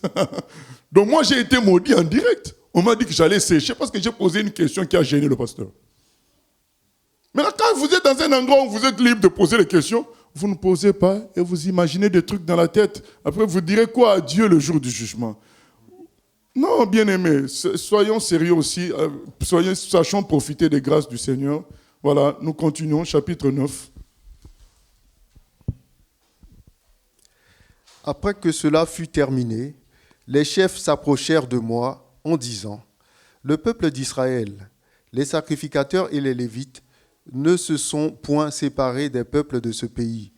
S2: Donc moi, j'ai été maudit en direct. On m'a dit que j'allais sécher parce que j'ai posé une question qui a gêné le pasteur. Maintenant, quand vous êtes dans un endroit où vous êtes libre de poser les questions, vous ne posez pas et vous imaginez des trucs dans la tête. Après, vous direz quoi à Dieu le jour du jugement? Non, bien-aimés, soyons sérieux aussi, sachons profiter des grâces du Seigneur. Voilà, nous continuons, chapitre 9.
S3: Après que cela fut terminé, les chefs s'approchèrent de moi en disant, « Le peuple d'Israël, les sacrificateurs et les Lévites ne se sont point séparés des peuples de ce pays,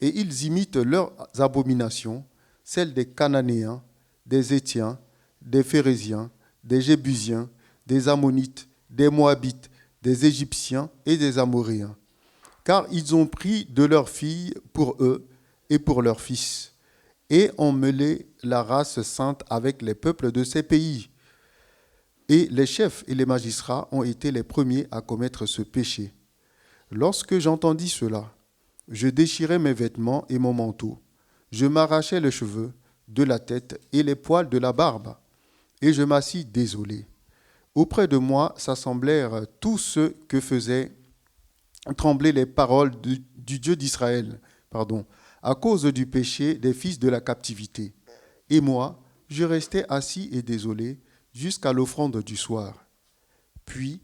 S3: et ils imitent leurs abominations, celles des Cananéens, des Hétiens, des Phéréziens, des Jébusiens, des Ammonites, des Moabites, des Égyptiens et des Amoréens, car ils ont pris de leurs filles pour eux et pour leurs fils, et ont mêlé la race sainte avec les peuples de ces pays. Et les chefs et les magistrats ont été les premiers à commettre ce péché. Lorsque j'entendis cela, je déchirai mes vêtements et mon manteau, je m'arrachai les cheveux de la tête et les poils de la barbe, et je m'assis désolé. Auprès de moi s'assemblèrent tous ceux que faisaient trembler les paroles du Dieu d'Israël, à cause du péché des fils de la captivité. Et moi, je restai assis et désolé jusqu'à l'offrande du soir. Puis,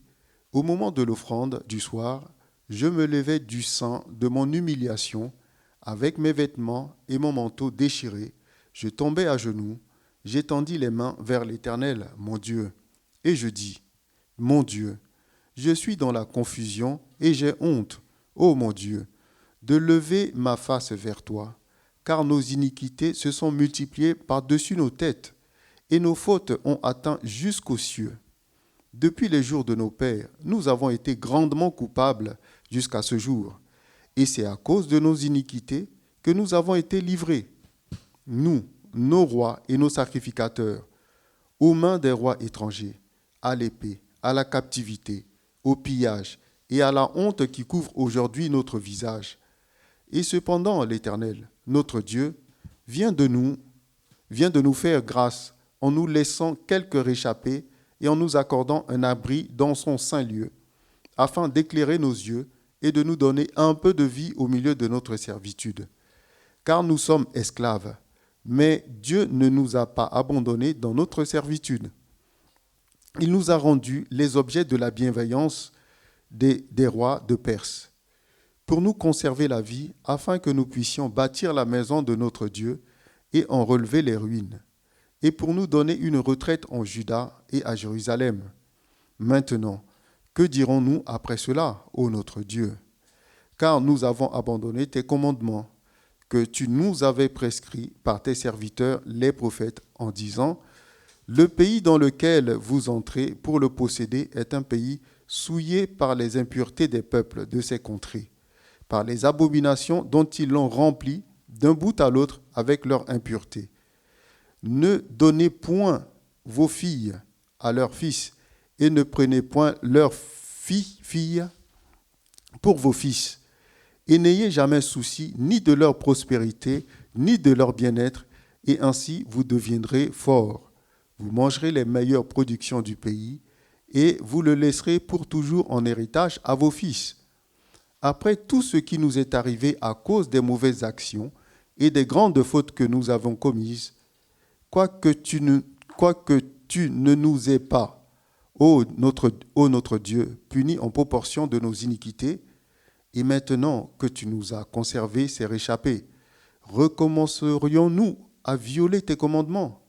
S3: au moment de l'offrande du soir, je me levai du sang de mon humiliation, avec mes vêtements et mon manteau déchirés. Je tombai à genoux, j'étendis les mains vers l'Éternel, mon Dieu, et je dis, « Mon Dieu, je suis dans la confusion et j'ai honte, ô mon Dieu, de lever ma face vers toi, car nos iniquités se sont multipliées par-dessus nos têtes, et nos fautes ont atteint jusqu'aux cieux. Depuis les jours de nos pères, nous avons été grandement coupables jusqu'à ce jour, et c'est à cause de nos iniquités que nous avons été livrés, nous, nos rois et nos sacrificateurs, aux mains des rois étrangers, à l'épée, à la captivité, au pillage et à la honte qui couvre aujourd'hui notre visage. Et cependant, l'Éternel, notre Dieu, vient de nous faire grâce en nous laissant quelques réchappés et en nous accordant un abri dans son saint lieu, afin d'éclairer nos yeux et de nous donner un peu de vie au milieu de notre servitude. Car nous sommes esclaves, mais Dieu ne nous a pas abandonnés dans notre servitude. Il nous a rendus les objets de la bienveillance des rois de Perse, pour nous conserver la vie, afin que nous puissions bâtir la maison de notre Dieu et en relever les ruines, et pour nous donner une retraite en Juda et à Jérusalem. Maintenant, que dirons-nous après cela, ô notre Dieu? Car nous avons abandonné tes commandements, que tu nous avais prescrits par tes serviteurs les prophètes, en disant, « Le pays dans lequel vous entrez pour le posséder est un pays souillé par les impuretés des peuples de ces contrées, par les abominations dont ils l'ont rempli d'un bout à l'autre avec leur impureté. Ne donnez point vos filles à leurs fils, et ne prenez point leurs filles pour vos fils. Et n'ayez jamais souci ni de leur prospérité, ni de leur bien-être, et ainsi vous deviendrez forts. Vous mangerez les meilleures productions du pays, et vous le laisserez pour toujours en héritage à vos fils. Après tout ce qui nous est arrivé à cause des mauvaises actions et des grandes fautes que nous avons commises, quoique tu ne nous aies pas, ô notre Dieu, punis en proportion de nos iniquités, et maintenant que tu nous as conservés ces réchappés, recommencerions-nous à violer tes commandements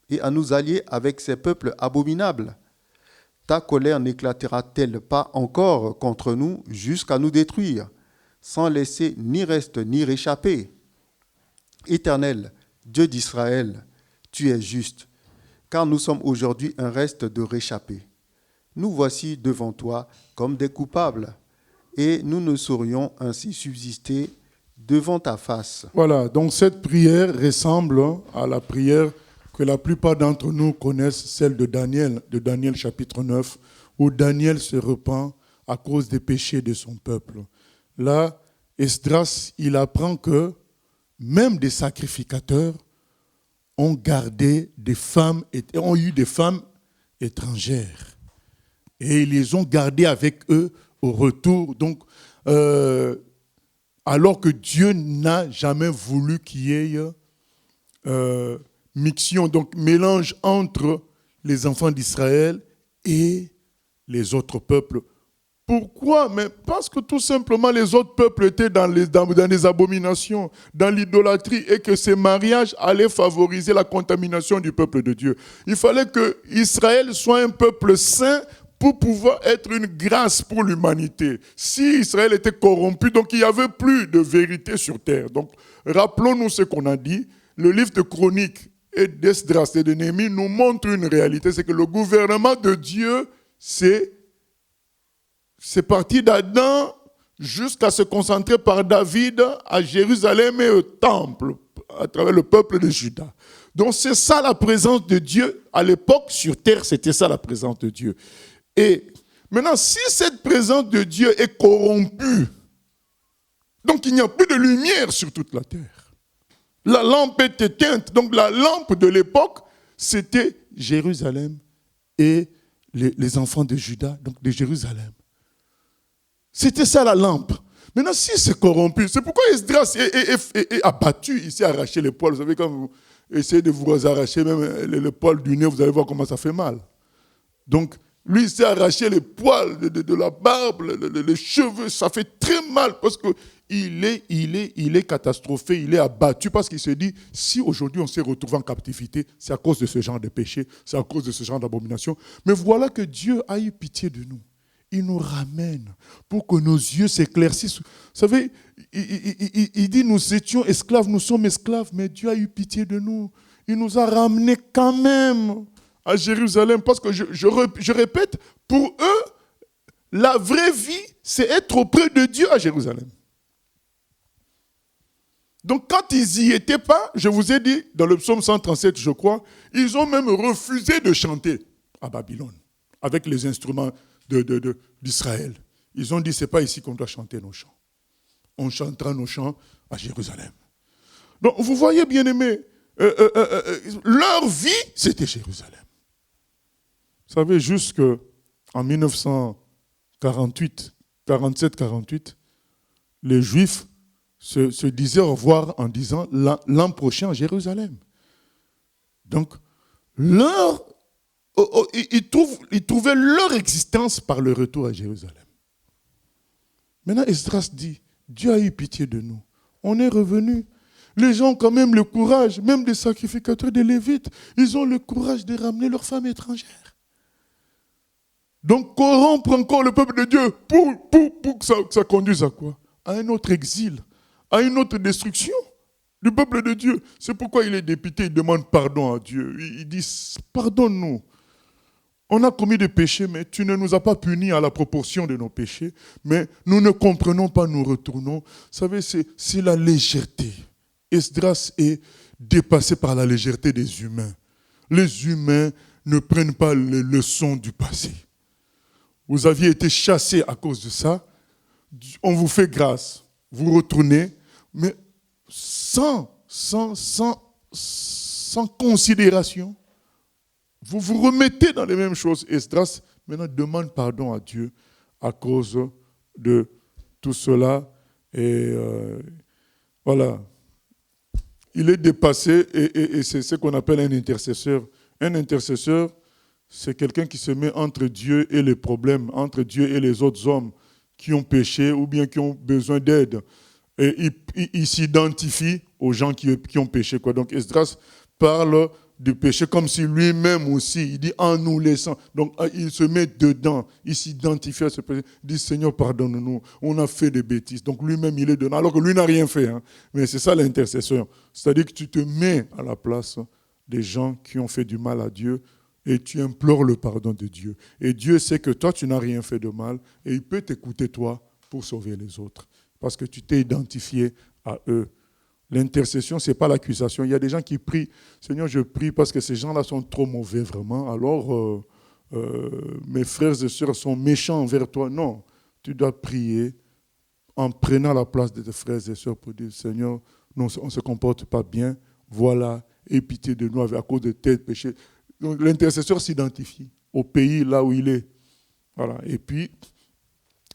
S3: et à nous allier avec ces peuples abominables? Ta colère n'éclatera-t-elle pas encore contre nous jusqu'à nous détruire, sans laisser ni reste ni réchappé? Éternel, Dieu d'Israël, tu es juste, car nous sommes aujourd'hui un reste de réchappés. Nous voici devant toi comme des coupables, et nous ne saurions ainsi subsister devant ta face.
S2: Voilà, donc cette prière ressemble à la prière que la plupart d'entre nous connaissent, celle de Daniel chapitre 9, où Daniel se repent à cause des péchés de son peuple. Là, Esdras, il apprend que même des sacrificateurs ont gardé des femmes, ont eu des femmes étrangères. Et ils les ont gardées avec eux au retour. Donc, alors que Dieu n'a jamais voulu qu'il y ait mixion, donc mélange entre les enfants d'Israël et les autres peuples. Pourquoi? Mais parce que tout simplement les autres peuples étaient dans les abominations, dans l'idolâtrie, et que ces mariages allaient favoriser la contamination du peuple de Dieu. Il fallait que Israël soit un peuple saint pour pouvoir être une grâce pour l'humanité. Si Israël était corrompu, donc il n'y avait plus de vérité sur terre. Donc rappelons-nous ce qu'on a dit. Le livre de Chroniques et d'Esdras et de Néhémie nous montre une réalité, c'est que le gouvernement de Dieu, c'est parti d'Adam jusqu'à se concentrer par David à Jérusalem et au temple, à travers le peuple de Juda. Donc c'est ça la présence de Dieu. À l'époque, sur terre, c'était ça la présence de Dieu. Et maintenant, si cette présence de Dieu est corrompue, donc il n'y a plus de lumière sur toute la terre. La lampe est éteinte. Donc la lampe de l'époque, c'était Jérusalem et les enfants de Juda, donc de Jérusalem. C'était ça la lampe. Maintenant, si c'est corrompu, c'est pourquoi Esdras est abattu, il s'est arraché les poils. Vous savez, quand vous essayez de vous arracher même les poils du nez, vous allez voir comment ça fait mal. Donc, lui, il s'est arraché les poils de la barbe, les cheveux, ça fait très mal parce qu'il est catastrophé, il est abattu parce qu'il se dit, si aujourd'hui on s'est retrouvé en captivité, c'est à cause de ce genre de péché, c'est à cause de ce genre d'abomination. Mais voilà que Dieu a eu pitié de nous. Il nous ramène pour que nos yeux s'éclaircissent. Vous savez, il dit, nous étions esclaves, nous sommes esclaves, mais Dieu a eu pitié de nous. Il nous a ramenés quand même à Jérusalem, parce que je répète, pour eux, la vraie vie, c'est être auprès de Dieu à Jérusalem. Donc quand ils n'y étaient pas, je vous ai dit, dans le psaume 137, je crois, ils ont même refusé de chanter à Babylone, avec les instruments d'Israël. Ils ont dit, ce n'est pas ici qu'on doit chanter nos chants. On chantera nos chants à Jérusalem. Donc vous voyez, bien-aimés, leur vie, c'était Jérusalem. Vous savez, jusqu'en 47-48, les Juifs se disaient au revoir en disant l'an prochain à Jérusalem. Donc, ils trouvaient leur existence par le retour à Jérusalem. Maintenant, Esdras dit, Dieu a eu pitié de nous. On est revenu. Les gens ont quand même le courage, même des sacrificateurs, des Lévites, ils ont le courage de ramener leurs femmes étrangères. Donc, corrompre encore le peuple de Dieu pour que ça conduise à quoi? À un autre exil, à une autre destruction du peuple de Dieu. C'est pourquoi il est dépité, il demande pardon à Dieu. Il dit, pardonne-nous. On a commis des péchés, mais tu ne nous as pas punis à la proportion de nos péchés. Mais nous ne comprenons pas, nous retournons. Vous savez, c'est la légèreté. Esdras est dépassé par la légèreté des humains. Les humains ne prennent pas les leçons du passé. vous aviez été chassés à cause de ça, on vous fait grâce, vous retournez, mais sans considération. Vous vous remettez dans les mêmes choses. Esdras maintenant demande pardon à Dieu à cause de tout cela. Et voilà. Il est dépassé et c'est ce qu'on appelle un intercesseur. Un intercesseur, c'est quelqu'un qui se met entre Dieu et les problèmes, entre Dieu et les autres hommes qui ont péché ou bien qui ont besoin d'aide. Et il s'identifie aux gens qui ont péché. Donc Esdras parle du péché comme si lui-même aussi, il dit en nous laissant. Donc il se met dedans, il s'identifie à ce péché. Il dit Seigneur, pardonne-nous, on a fait des bêtises. Donc lui-même, il est dedans, alors que lui n'a rien fait. Mais c'est ça l'intercession. C'est-à-dire que tu te mets à la place des gens qui ont fait du mal à Dieu et tu implores le pardon de Dieu. Et Dieu sait que toi, tu n'as rien fait de mal et il peut t'écouter toi pour sauver les autres. Parce que tu t'es identifié à eux. L'intercession, ce n'est pas l'accusation. Il y a des gens qui prient, Seigneur, je prie parce que ces gens-là sont trop mauvais vraiment. Alors, mes frères et sœurs sont méchants envers toi. Non, tu dois prier en prenant la place de tes frères et sœurs pour dire, Seigneur, non, on ne se comporte pas bien. Voilà, aie pitié de nous à cause de tel péché. Donc, l'intercesseur s'identifie au pays là où il est. Voilà. Et puis,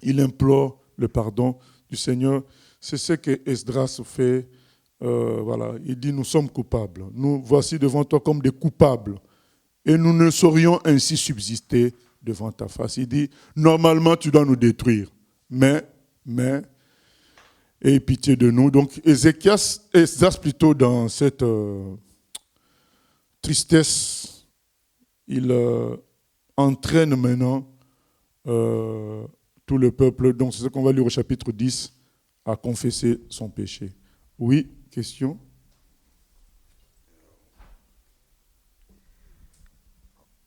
S2: il implore le pardon du Seigneur. C'est ce que Esdras fait. Voilà. Il dit, nous sommes coupables. Nous voici devant toi comme des coupables. Et nous ne saurions ainsi subsister devant ta face. Il dit, normalement, tu dois nous détruire. Mais, aie pitié de nous. Donc, Esdras plutôt dans cette tristesse, il entraîne maintenant tout le peuple. Donc, c'est ce qu'on va lire au chapitre 10, à confesser son péché. Oui, question?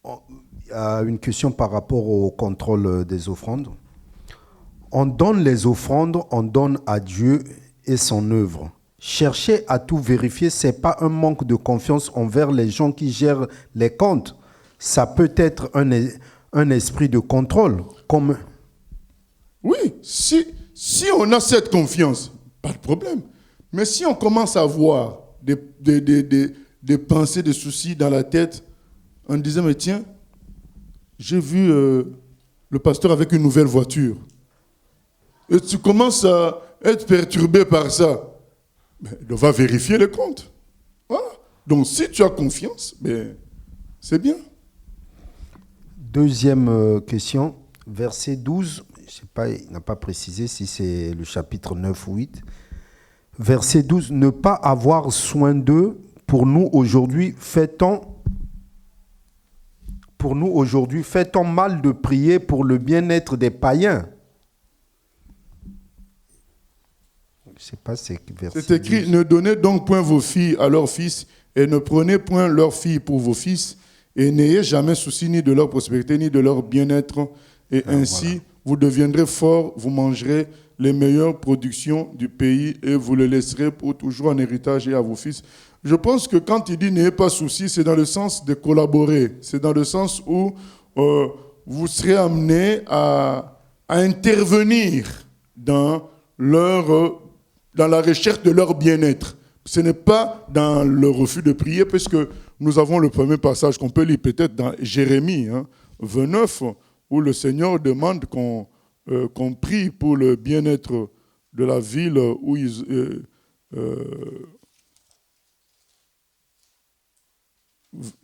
S4: Il y a une question par rapport au contrôle des offrandes. On donne les offrandes, on donne à Dieu et son œuvre. Chercher à tout vérifier, ce n'est pas un manque de confiance envers les gens qui gèrent les comptes. Ça peut être un esprit de contrôle. Comme...
S2: Oui, si on a cette confiance, pas de problème. Mais si on commence à avoir des pensées, des soucis dans la tête, en disant, mais tiens, j'ai vu le pasteur avec une nouvelle voiture. Et tu commences à être perturbé par ça. Ben, on va vérifier les comptes. Voilà. Donc, si tu as confiance, ben, c'est bien.
S4: Deuxième question, verset 12. Je sais pas, il n'a pas précisé si c'est le chapitre 9 ou 8. Verset 12. Ne pas avoir soin d'eux, pour nous aujourd'hui, fait-on mal de prier pour le bien-être des païens? Je sais pas, c'est verset
S2: C'est écrit, 12. Ne donnez donc point vos filles à leurs fils, et ne prenez point leurs filles pour vos fils, et n'ayez jamais souci ni de leur prospérité, ni de leur bien-être, et ainsi voilà. Vous deviendrez forts, vous mangerez les meilleures productions du pays, et vous les laisserez pour toujours en héritage et à vos fils. Je pense que quand il dit « n'ayez pas souci », c'est dans le sens de collaborer, c'est dans le sens où vous serez amenés à intervenir dans la recherche de leur bien-être. Ce n'est pas dans le refus de prier, puisque nous avons le premier passage qu'on peut lire peut-être dans Jérémie 29, où le Seigneur demande qu'on prie pour le bien-être de la ville où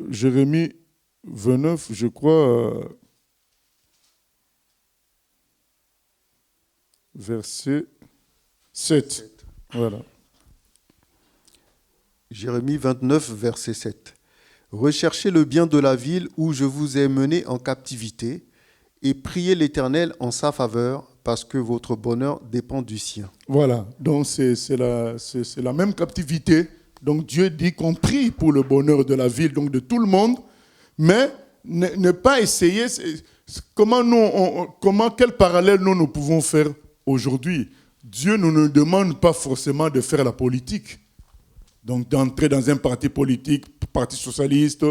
S2: Jérémie 29, je crois, verset 7. Voilà.
S3: Jérémie 29, verset 7. Recherchez le bien de la ville où je vous ai mené en captivité et priez l'Éternel en sa faveur parce que votre bonheur dépend du sien.
S2: Voilà, donc c'est la même captivité. Donc Dieu dit qu'on prie pour le bonheur de la ville, donc de tout le monde, mais ne pas essayer. Quel parallèle nous pouvons faire aujourd'hui? Dieu ne nous demande pas forcément de faire la politique. Donc d'entrer dans un parti politique, parti socialiste,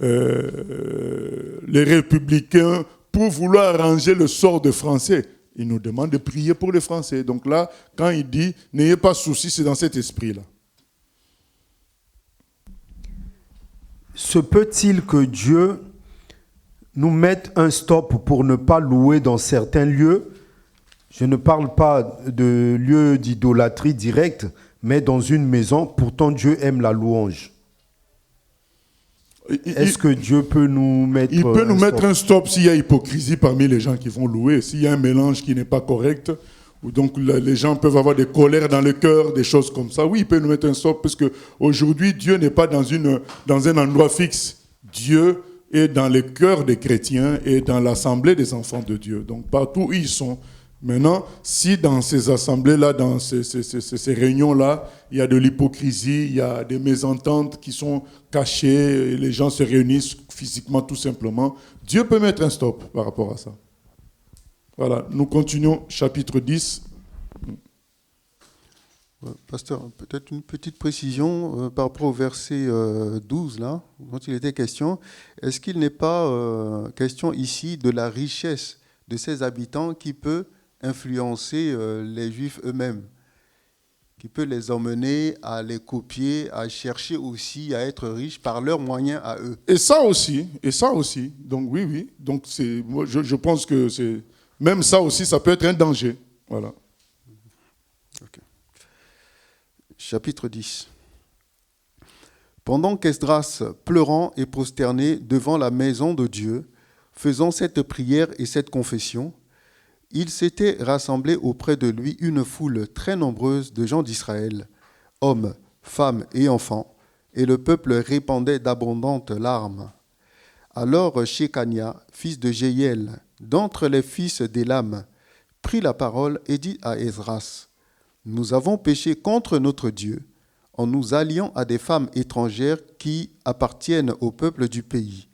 S2: les républicains, pour vouloir arranger le sort des Français. Il nous demande de prier pour les Français. Donc là, quand il dit « n'ayez pas souci », c'est dans cet esprit-là.
S4: Se peut-il que Dieu nous mette un stop pour ne pas louer dans certains lieux? Je ne parle pas de lieux d'idolâtrie directe, mais dans une maison, pourtant Dieu aime la louange. Est-ce que Dieu peut nous mettre
S2: Il peut nous mettre un stop s'il y a hypocrisie parmi les gens qui vont louer, s'il y a un mélange qui n'est pas correct, ou donc les gens peuvent avoir des colères dans le cœur, des choses comme ça. Oui, il peut nous mettre un stop, parce qu'aujourd'hui, Dieu n'est pas dans un endroit fixe. Dieu est dans le cœur des chrétiens et dans l'assemblée des enfants de Dieu. Donc partout où ils sont. Maintenant, si dans ces assemblées-là, dans ces réunions-là, il y a de l'hypocrisie, il y a des mésententes qui sont cachées, et les gens se réunissent physiquement tout simplement, Dieu peut mettre un stop par rapport à ça. Voilà, nous continuons, chapitre 10.
S3: Pasteur, peut-être une petite précision par rapport au verset 12, là, dont il était question. Est-ce qu'il n'est pas question ici de la richesse de ces habitants qui peut influencer les Juifs eux-mêmes, qui peut les emmener à les copier, à chercher aussi à être riches par leurs moyens à eux?
S2: Et ça aussi. Donc oui. Donc moi, je pense que même ça aussi, ça peut être un danger. Voilà.
S3: Okay. Chapitre 10. Pendant qu'Esdras, pleurant et prosterné devant la maison de Dieu, faisant cette prière et cette confession, il s'était rassemblé auprès de lui une foule très nombreuse de gens d'Israël, hommes, femmes et enfants, et le peuple répandait d'abondantes larmes. Alors Shekania, fils de Jéhiel, d'entre les fils d'Élam, prit la parole et dit à Esdras: « Nous avons péché contre notre Dieu en nous alliant à des femmes étrangères qui appartiennent au peuple du pays.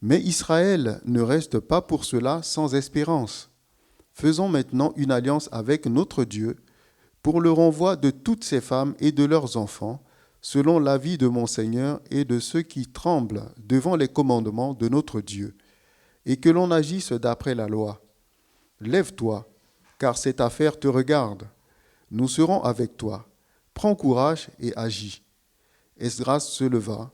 S3: Mais Israël ne reste pas pour cela sans espérance. Faisons maintenant une alliance avec notre Dieu pour le renvoi de toutes ces femmes et de leurs enfants, selon l'avis de mon Seigneur et de ceux qui tremblent devant les commandements de notre Dieu, et que l'on agisse d'après la loi. Lève-toi, car cette affaire te regarde. Nous serons avec toi. Prends courage et agis. » Esdras se leva,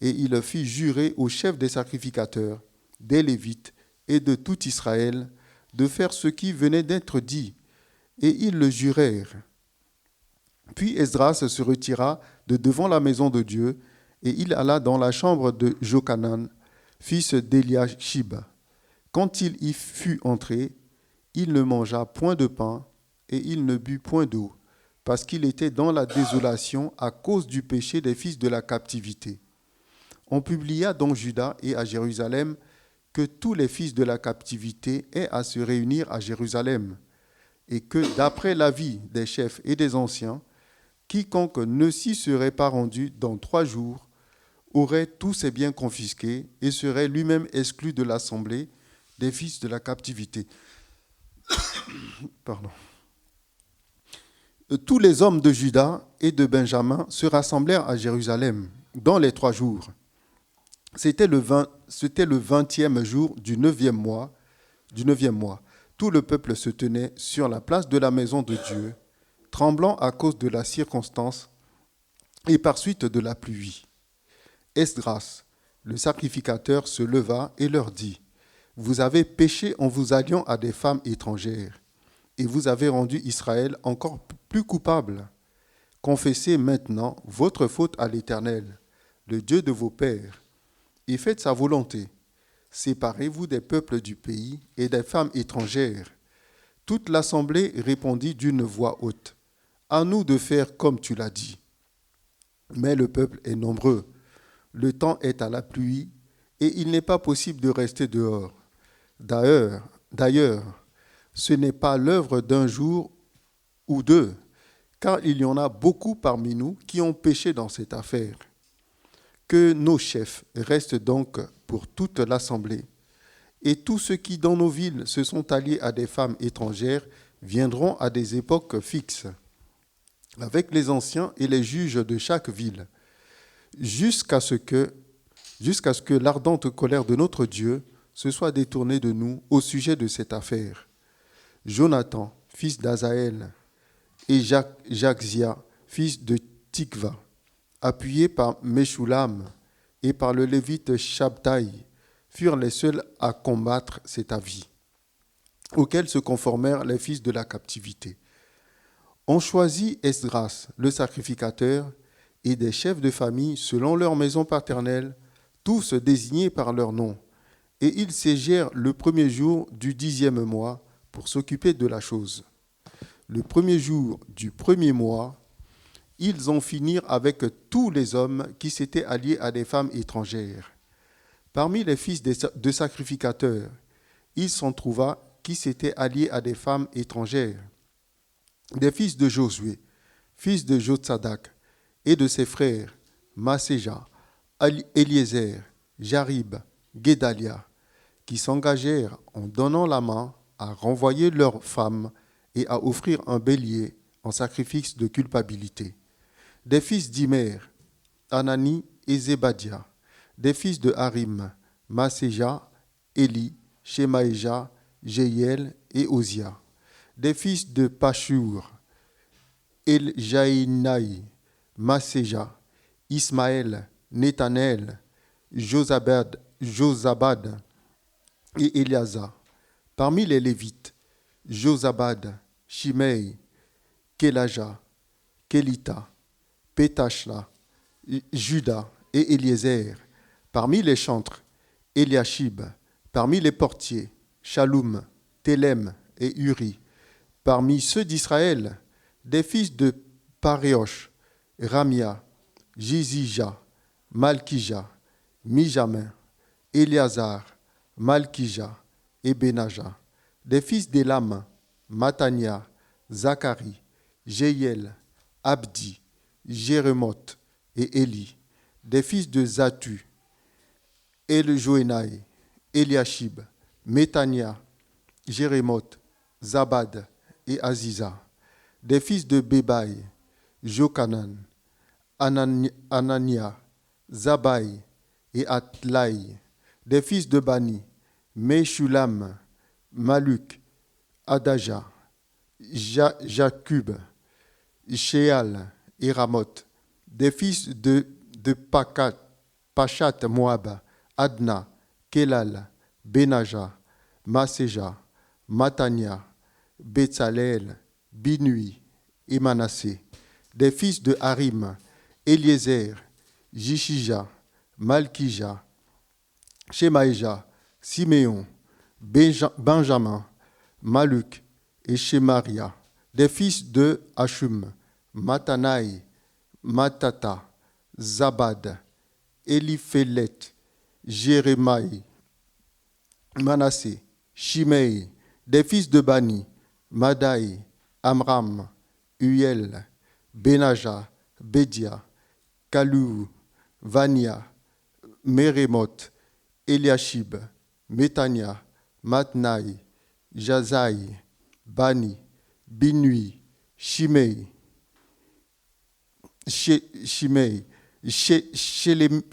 S3: et il fit jurer au chef des sacrificateurs, des Lévites et de tout Israël de faire ce qui venait d'être dit, et ils le jurèrent. Puis Esdras se retira de devant la maison de Dieu, et il alla dans la chambre de Jochanan, fils d'Eliashib. Quand il y fut entré, il ne mangea point de pain, et il ne but point d'eau, parce qu'il était dans la désolation à cause du péché des fils de la captivité. On publia dans Juda et à Jérusalem que tous les fils de la captivité aient à se réunir à Jérusalem, et que, d'après l'avis des chefs et des anciens, quiconque ne s'y serait pas rendu dans 3 jours aurait tous ses biens confisqués et serait lui-même exclu de l'assemblée des fils de la captivité. Pardon. Tous les hommes de Juda et de Benjamin se rassemblèrent à Jérusalem dans les 3 jours. C'était le 20e jour du 9e mois. Tout le peuple se tenait sur la place de la maison de Dieu, tremblant à cause de la circonstance et par suite de la pluie. Esdras, le sacrificateur, se leva et leur dit: « Vous avez péché en vous alliant à des femmes étrangères, et vous avez rendu Israël encore plus coupable. Confessez maintenant votre faute à l'Éternel, le Dieu de vos pères, et faites sa volonté. Séparez-vous des peuples du pays et des femmes étrangères. » Toute l'assemblée répondit d'une voix haute: « À nous de faire comme tu l'as dit. » Mais le peuple est nombreux, le temps est à la pluie, et il n'est pas possible de rester dehors. D'ailleurs, ce n'est pas l'œuvre d'un jour ou 2, car il y en a beaucoup parmi nous qui ont péché dans cette affaire. Que nos chefs restent donc pour toute l'assemblée, et tous ceux qui dans nos villes se sont alliés à des femmes étrangères viendront à des époques fixes, avec les anciens et les juges de chaque ville, jusqu'à ce que l'ardente colère de notre Dieu se soit détourné de nous au sujet de cette affaire. Jonathan, fils d'Azaël, et Jachzia, fils de Tikva, appuyés par Meshulam et par le lévite Shabtaï, furent les seuls à combattre cet avis, auquel se conformèrent les fils de la captivité. On choisit Esdras, le sacrificateur, et des chefs de famille selon leur maison paternelle, tous désignés par leur nom, et ils siégèrent le premier jour du 10e mois pour s'occuper de la chose. Le premier jour du premier mois, ils en finirent avec tous les hommes qui s'étaient alliés à des femmes étrangères. Parmi les fils de sacrificateurs, il s'en trouva qui s'étaient alliés à des femmes étrangères. Des fils de Josué, fils de Jotsadak, et de ses frères, Maséja, Eliezer, Jarib, Guédalia, qui s'engagèrent en donnant la main à renvoyer leurs femmes et à offrir un bélier en sacrifice de culpabilité. Des fils d'Imer, Anani et Zébadia, des fils de Harim, Maséja, Éli, Shemaéja, Jéiel et Osia, des fils de Pashur, El-Jaïnaï, Maséja, Ismaël, Nethanel, Josabad et Éliasa. Parmi les Lévites, Josabad, Shimei, Kélaja, Kélita, Pétachla, Juda et Eliezer. Parmi les chantres, Eliashib. Parmi les portiers, Shaloum, Télem et Uri. Parmi ceux d'Israël, des fils de Paréosh, Ramia, Jizija, Malkija, Mijamin, Éléazar, Malkija et Benaja. Des fils d'Élam, Matania, Zacharie, Jéiel, Abdi, Jérémoth et Éli. Des fils de Zatu, Eljoénaï, Eliashib, Métania, Jérémoth, Zabad et Aziza. Des fils de Bébaï, Jokanan, Anania, Zabaï et Atlaï. Des fils de Bani, Meshulam, Maluk, Adaja, Jakub, Sheal et Ramoth. Des fils de Pachat Moab, Adna, Kelal, Benaja, Maséja, Matania, Betsalel, Binui et Manassé. Des fils de Harim, Eliezer, Jishija, Malkija, Shemaïja, Siméon, Benjamin, Maluk et Shemaria. Des fils de Hashum, Matanaï, Matata, Zabad, Eliphélet, Jérémaï, Manassé, Shimei. Des fils de Bani, Madaï, Amram, Uel, Benaja, Bédia, Kalou, Vania, Mérémoth, Eliashib, Métania, Matnaï, Jazaï, Bani, Binui, Shimei,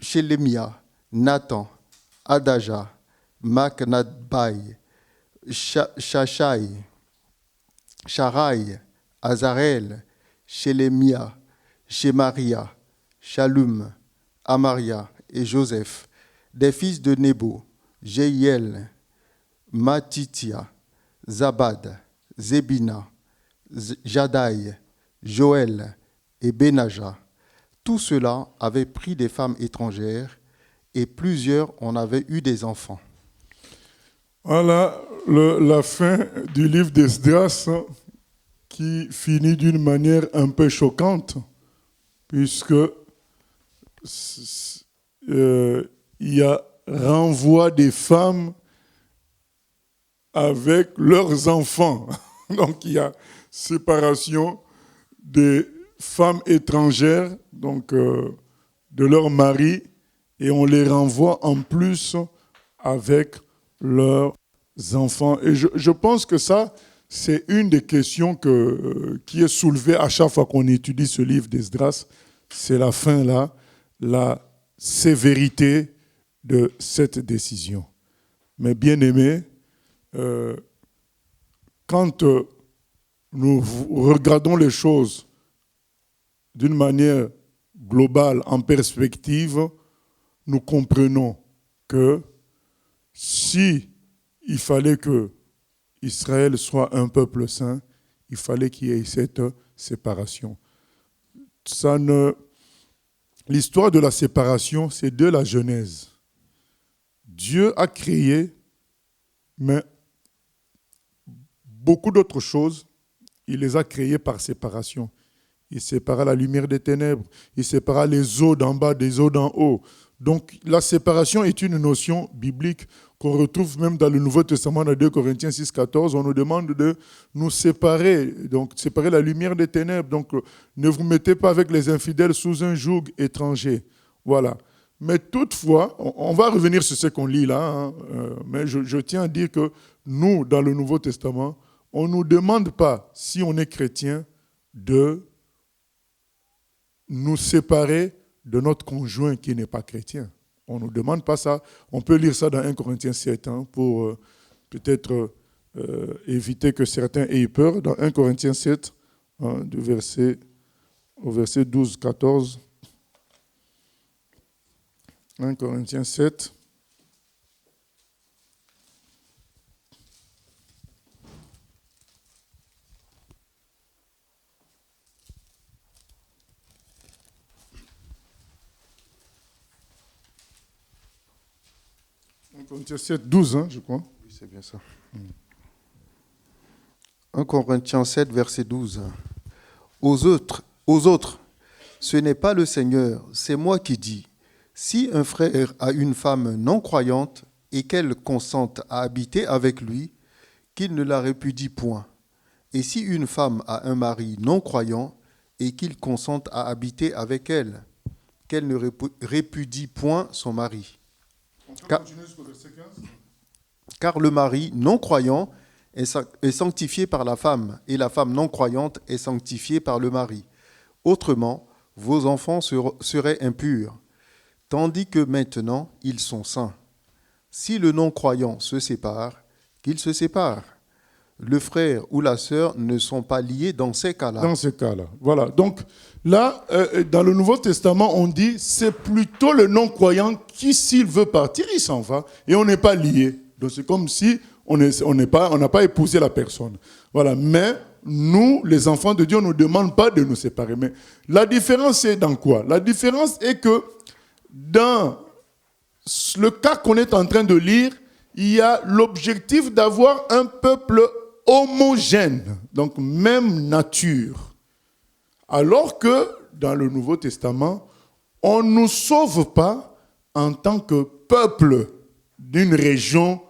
S3: Shelemia, Nathan, Adaja, Maknadbaï, Shashai, Sharai, Azarel, Shelemia, Shemaria, Shalum, Amaria et Joseph. Des fils de Nebo, Jéiel, Matitia, Zabad, Zébina, Jadaï, Joël et Benaja. Tout cela avait pris des femmes étrangères et plusieurs en avaient eu des enfants.
S2: Voilà la fin du livre d'Esdras qui finit d'une manière un peu choquante puisque il y a renvoi des femmes avec leurs enfants. Donc il y a séparation des femmes étrangères, donc de leurs maris, et on les renvoie en plus avec leurs enfants. Et je pense que ça, c'est une des questions qui est soulevée à chaque fois qu'on étudie ce livre d'Esdras. C'est la fin là, la sévérité de cette décision. Mais bien aimés, quand nous regardons les choses d'une manière globale, en perspective, nous comprenons que si il fallait que Israël soit un peuple saint, il fallait qu'il y ait cette séparation. L'histoire de la séparation, c'est de la Genèse. Dieu a créé, mais beaucoup d'autres choses, il les a créées par séparation. Il sépara la lumière des ténèbres, il sépara les eaux d'en bas des eaux d'en haut. Donc la séparation est une notion biblique qu'on retrouve même dans le Nouveau Testament, dans 2 Corinthiens 6, 14. On nous demande de nous séparer, donc séparer la lumière des ténèbres. Donc ne vous mettez pas avec les infidèles sous un joug étranger. Voilà. Mais toutefois, on va revenir sur ce qu'on lit là, mais je tiens à dire que nous, dans le Nouveau Testament, on ne nous demande pas, si on est chrétien, de nous séparer de notre conjoint qui n'est pas chrétien. On ne nous demande pas ça. On peut lire ça dans 1 Corinthiens 7 pour peut-être éviter que certains aient peur. Dans 1 Corinthiens 7, au verset 12-14. 1 Corinthiens 7. Corinthiens 7, 12, je crois.
S3: Oui, c'est bien ça. 1 Corinthiens 7, verset 12. Aux autres, ce n'est pas le Seigneur, c'est moi qui dis. Si un frère a une femme non croyante et qu'elle consente à habiter avec lui, qu'il ne la répudie point. Et si une femme a un mari non croyant et qu'il consente à habiter avec elle, qu'elle ne répudie point son mari. Car le mari non croyant est sanctifié par la femme, et la femme non croyante est sanctifiée par le mari. Autrement, vos enfants seraient impurs, tandis que maintenant ils sont saints. Si le non-croyant se sépare, qu'il se sépare. Le frère ou la sœur ne sont pas liés dans ces cas-là.
S2: Dans ces cas-là, voilà. Donc là, dans le Nouveau Testament, on dit c'est plutôt le non-croyant qui, s'il veut partir, il s'en va et on n'est pas lié. Donc c'est comme si on n'a pas épousé la personne. Voilà. Mais nous, les enfants de Dieu, on ne nous demande pas de nous séparer. Mais la différence est dans quoi? La différence est que dans le cas qu'on est en train de lire, il y a l'objectif d'avoir un peuple homogène, donc même nature. Alors que dans le Nouveau Testament, on ne nous sauve pas en tant que peuple d'une région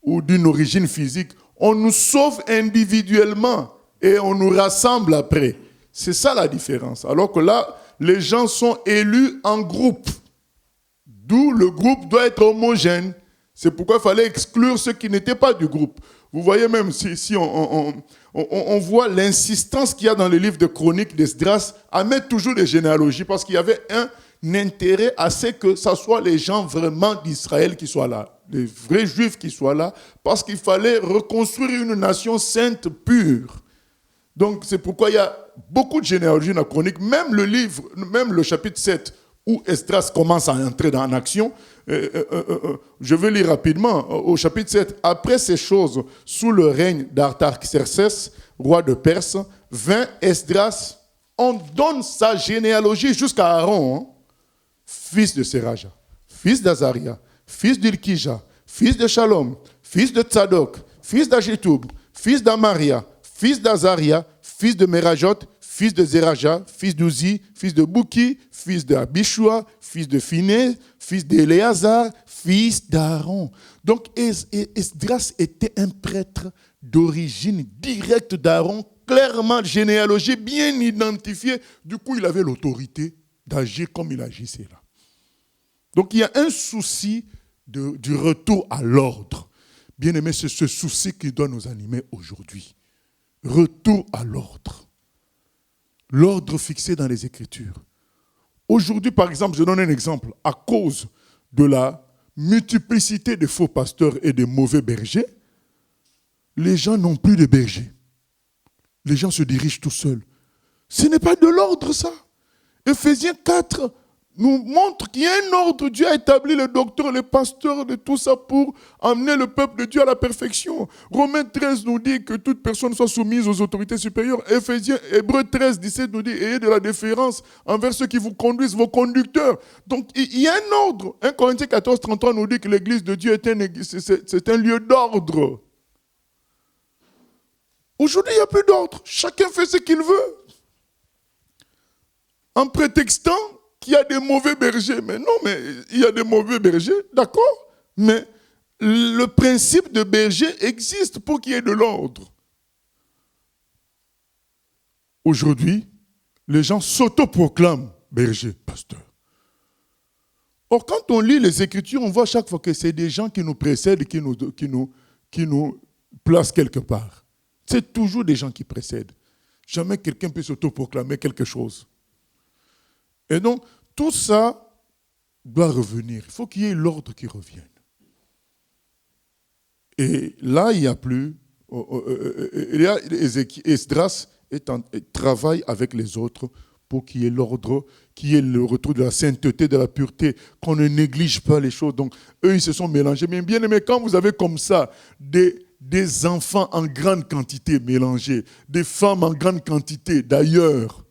S2: ou d'une origine physique. On nous sauve individuellement et on nous rassemble après. C'est ça la différence. Alors que là, les gens sont élus en groupe. D'où le groupe doit être homogène. C'est pourquoi il fallait exclure ceux qui n'étaient pas du groupe. Vous voyez même, si on voit l'insistance qu'il y a dans le livre de Chroniques d'Esdras à mettre toujours des généalogies, parce qu'il y avait un intérêt à ce que ce soit les gens vraiment d'Israël qui soient là, les vrais juifs qui soient là, parce qu'il fallait reconstruire une nation sainte, pure. Donc c'est pourquoi il y a beaucoup de généalogies dans la Chronique, même le chapitre 7, où Esdras commence à entrer en action. Je vais lire rapidement au chapitre 7. Après ces choses, sous le règne d'Artaxerxès, roi de Perse, vint Esdras. On donne sa généalogie jusqu'à Aaron, fils de Séraja, fils d'Azaria, fils d'Ilkija, fils de Shalom, fils de Tzadok, fils d'Agitoub, fils d'Amaria, fils d'Azaria, fils de Merajot, fils de Zeraja, fils d'Uzi, fils de Bouki, fils d'Abishua, fils de Phiné, fils d'Éléazar, fils d'Aaron. Donc Esdras était un prêtre d'origine directe d'Aaron, clairement généalogié, bien identifié. Du coup, il avait l'autorité d'agir comme il agissait là. Donc il y a un souci du retour à l'ordre. Bien aimé, c'est ce souci qui doit nous animer aujourd'hui. Retour à l'ordre. L'ordre fixé dans les Écritures. Aujourd'hui, par exemple, je donne un exemple. À cause de la multiplicité de faux pasteurs et de mauvais bergers, les gens n'ont plus de bergers. Les gens se dirigent tout seuls. Ce n'est pas de l'ordre, ça. Éphésiens 4 nous montre qu'il y a un ordre. Dieu a établi les docteurs, les pasteurs, de tout ça pour amener le peuple de Dieu à la perfection. Romains 13 nous dit que toute personne soit soumise aux autorités supérieures. Hébreux 13, 17 nous dit, ayez de la déférence envers ceux qui vous conduisent, vos conducteurs. Donc il y a un ordre. 1 Corinthiens 14, 33 nous dit que l'église de Dieu c'est un lieu d'ordre. Aujourd'hui, il n'y a plus d'ordre. Chacun fait ce qu'il veut. En prétextant qu'il y a des mauvais bergers. Mais non, mais il y a des mauvais bergers, d'accord. Mais le principe de berger existe pour qu'il y ait de l'ordre. Aujourd'hui, les gens s'autoproclament bergers, pasteurs. Or, quand on lit les Écritures, on voit chaque fois que c'est des gens qui nous précèdent, qui nous placent quelque part. C'est toujours des gens qui précèdent. Jamais quelqu'un peut s'autoproclamer quelque chose. Et donc, tout ça doit revenir. Il faut qu'il y ait l'ordre qui revienne. Et là, il n'y a plus... Esdras travaille avec les autres pour qu'il y ait l'ordre, qu'il y ait le retour de la sainteté, de la pureté, qu'on ne néglige pas les choses. Donc, eux, ils se sont mélangés. Mais bien aimé, quand vous avez comme ça des enfants en grande quantité mélangés, des femmes en grande quantité d'ailleurs,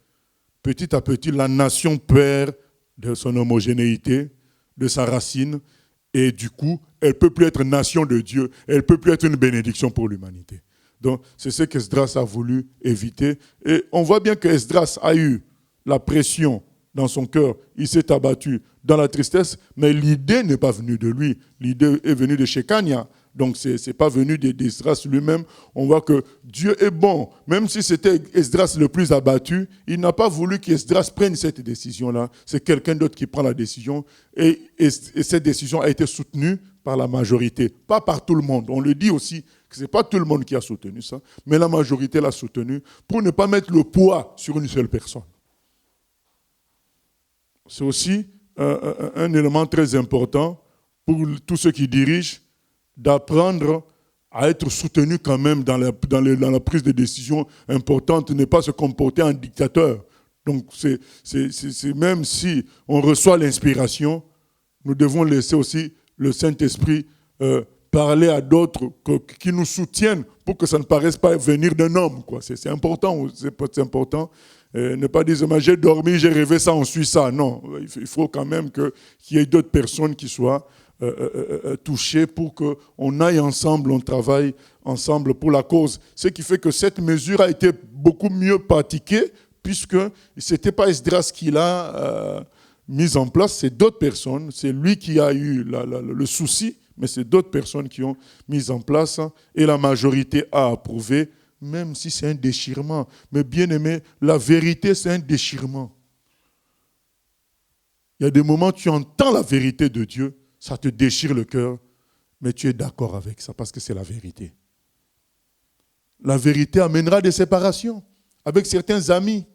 S2: petit à petit, la nation perd de son homogénéité, de sa racine, et du coup, elle ne peut plus être nation de Dieu, elle ne peut plus être une bénédiction pour l'humanité. Donc, c'est ce qu'Esdras a voulu éviter. Et on voit bien qu'Esdras a eu la pression dans son cœur, il s'est abattu dans la tristesse, mais l'idée n'est pas venue de lui, l'idée est venue de Shekania. Donc, ce n'est pas venu d'Esdras lui-même. On voit que Dieu est bon. Même si c'était Esdras le plus abattu, il n'a pas voulu qu'Esdras prenne cette décision-là. C'est quelqu'un d'autre qui prend la décision. Et cette décision a été soutenue par la majorité, pas par tout le monde. On le dit aussi que ce n'est pas tout le monde qui a soutenu ça, mais la majorité l'a soutenu pour ne pas mettre le poids sur une seule personne. C'est aussi un élément très important pour tous ceux qui dirigent, d'apprendre à être soutenu quand même dans la prise de décision importante, ne pas se comporter en dictateur. Donc, c'est même si on reçoit l'inspiration, nous devons laisser aussi le Saint-Esprit parler à d'autres qui nous soutiennent pour que ça ne paraisse pas venir d'un homme, quoi. C'est important, c'est important. Ne pas dire, j'ai dormi, j'ai rêvé ça, on suit ça. Non, il faut quand même qu'il y ait d'autres personnes qui soient touchés pour qu'on aille ensemble, on travaille ensemble pour la cause. Ce qui fait que cette mesure a été beaucoup mieux pratiquée puisque ce n'était pas Esdras qui l'a mise en place, c'est d'autres personnes. C'est lui qui a eu le souci, mais c'est d'autres personnes qui ont mis en place et la majorité a approuvé, même si c'est un déchirement. Mais bien aimé, la vérité, c'est un déchirement. Il y a des moments où tu entends la vérité de Dieu, ça te déchire le cœur, mais tu es d'accord avec ça parce que c'est la vérité. La vérité amènera des séparations avec certains amis.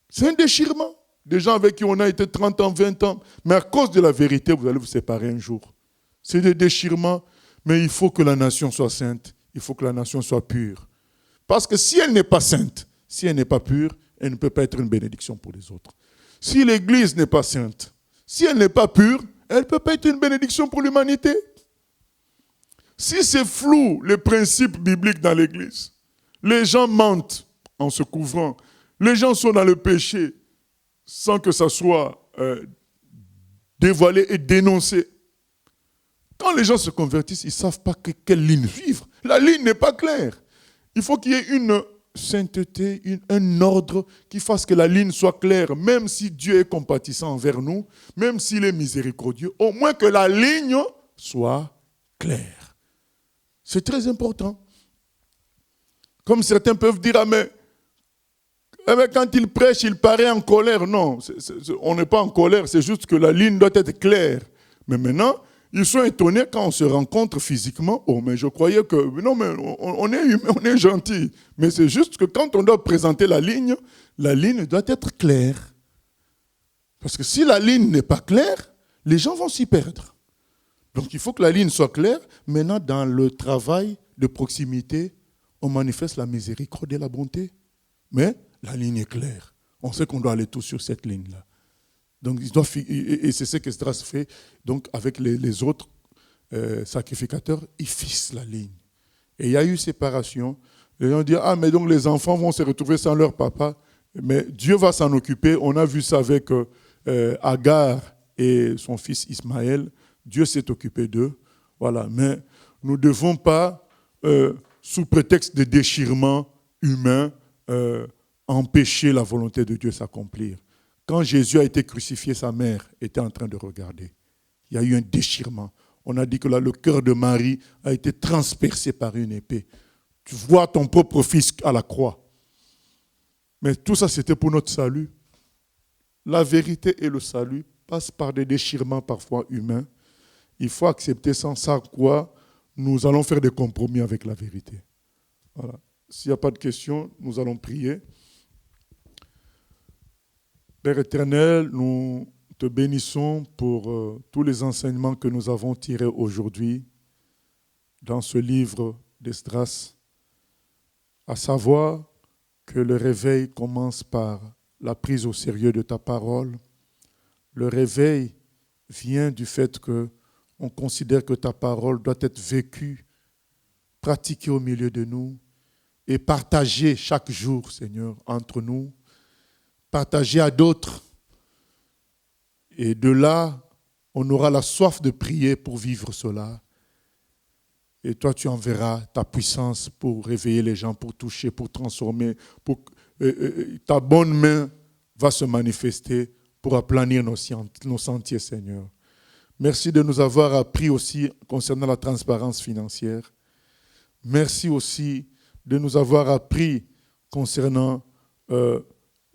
S2: C'est un déchirement. Des gens avec qui on a été 30 ans, 20 ans, mais à cause de la vérité, vous allez vous séparer un jour. C'est des déchirements, mais il faut que la nation soit sainte, il faut que la nation soit pure. Parce que si elle n'est pas sainte, si elle n'est pas pure, elle ne peut pas être une bénédiction pour les autres. Si l'Église n'est pas sainte, si elle n'est pas pure, elle ne peut pas être une bénédiction pour l'humanité. Si c'est flou, les principes bibliques dans l'Église, les gens mentent en se couvrant, les gens sont dans le péché sans que ça soit dévoilé et dénoncé. Quand les gens se convertissent, ils ne savent pas quelle ligne suivre. La ligne n'est pas claire. Il faut qu'il y ait une sainteté, un ordre qui fasse que la ligne soit claire, même si Dieu est compatissant envers nous, même s'il est miséricordieux, au moins que la ligne soit claire. C'est très important. Comme certains peuvent dire, mais quand il prêche, il paraît en colère. Non, on n'est pas en colère, c'est juste que la ligne doit être claire. Mais maintenant, ils sont étonnés quand on se rencontre physiquement. Oh, mais je croyais que... Non, mais on est humain, on est gentil. Mais c'est juste que quand on doit présenter la ligne doit être claire. Parce que si la ligne n'est pas claire, les gens vont s'y perdre. Donc il faut que la ligne soit claire. Maintenant, dans le travail de proximité, on manifeste la miséricorde et la bonté. Mais la ligne est claire. On sait qu'on doit aller tous sur cette ligne-là. Donc, et c'est ce qu'Esdras fait. Donc, avec les autres sacrificateurs, ils fixent la ligne. Et il y a eu séparation. Les gens disent, mais donc les enfants vont se retrouver sans leur papa. Mais Dieu va s'en occuper. On a vu ça avec Agar et son fils Ismaël. Dieu s'est occupé d'eux. Voilà. Mais nous ne devons pas, sous prétexte de déchirement humain, empêcher la volonté de Dieu s'accomplir. Quand Jésus a été crucifié, sa mère était en train de regarder. Il y a eu un déchirement. On a dit que là, le cœur de Marie a été transpercé par une épée. Tu vois ton propre fils à la croix. Mais tout ça, c'était pour notre salut. La vérité et le salut passent par des déchirements parfois humains. Il faut accepter sans quoi nous allons faire des compromis avec la vérité. Voilà. S'il n'y a pas de questions, nous allons prier. Père éternel, nous te bénissons pour tous les enseignements que nous avons tirés aujourd'hui dans ce livre d'Esdras, à savoir que le réveil commence par la prise au sérieux de ta parole. Le réveil vient du fait qu'on considère que ta parole doit être vécue, pratiquée au milieu de nous et partagée chaque jour, Seigneur, entre nous, partagée à d'autres. Et de là, on aura la soif de prier pour vivre cela. Et toi, tu enverras ta puissance pour réveiller les gens, pour toucher, pour transformer. Ta bonne main va se manifester pour aplanir nos sentiers, Seigneur. Merci de nous avoir appris aussi concernant la transparence financière. Merci aussi de nous avoir appris concernant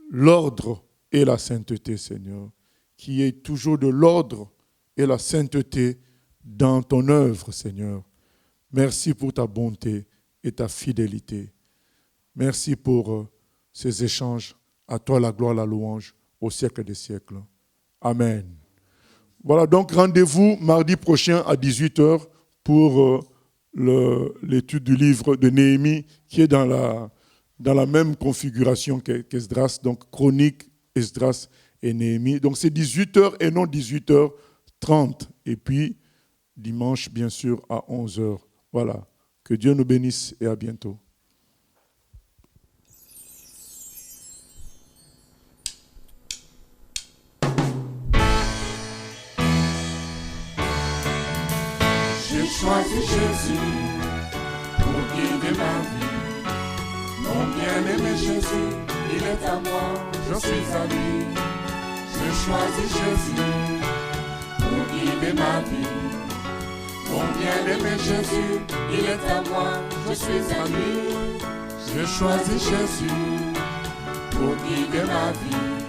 S2: l'ordre et la sainteté, Seigneur. Qu'il y ait toujours de l'ordre et la sainteté dans ton œuvre, Seigneur. Merci pour ta bonté et ta fidélité. Merci pour ces échanges. À toi la gloire, la louange, au siècle des siècles. Amen. Voilà, donc rendez-vous mardi prochain à 18h pour l'étude du livre de Néhémie qui est dans la même configuration qu'Esdras, donc chronique, Esdras et Néhémie. Donc c'est 18h et non 18h30. Et puis dimanche, bien sûr, à 11h. Voilà. Que Dieu nous bénisse et à bientôt.
S1: J'ai choisi Jésus pour guider ma vie. Mon bien-aimé Jésus, il est à moi, je suis à lui. J'ai choisi Jésus pour guider ma vie. Mon bien-aimé Jésus, il est à moi, je suis à lui. J'ai choisi Jésus pour guider ma vie.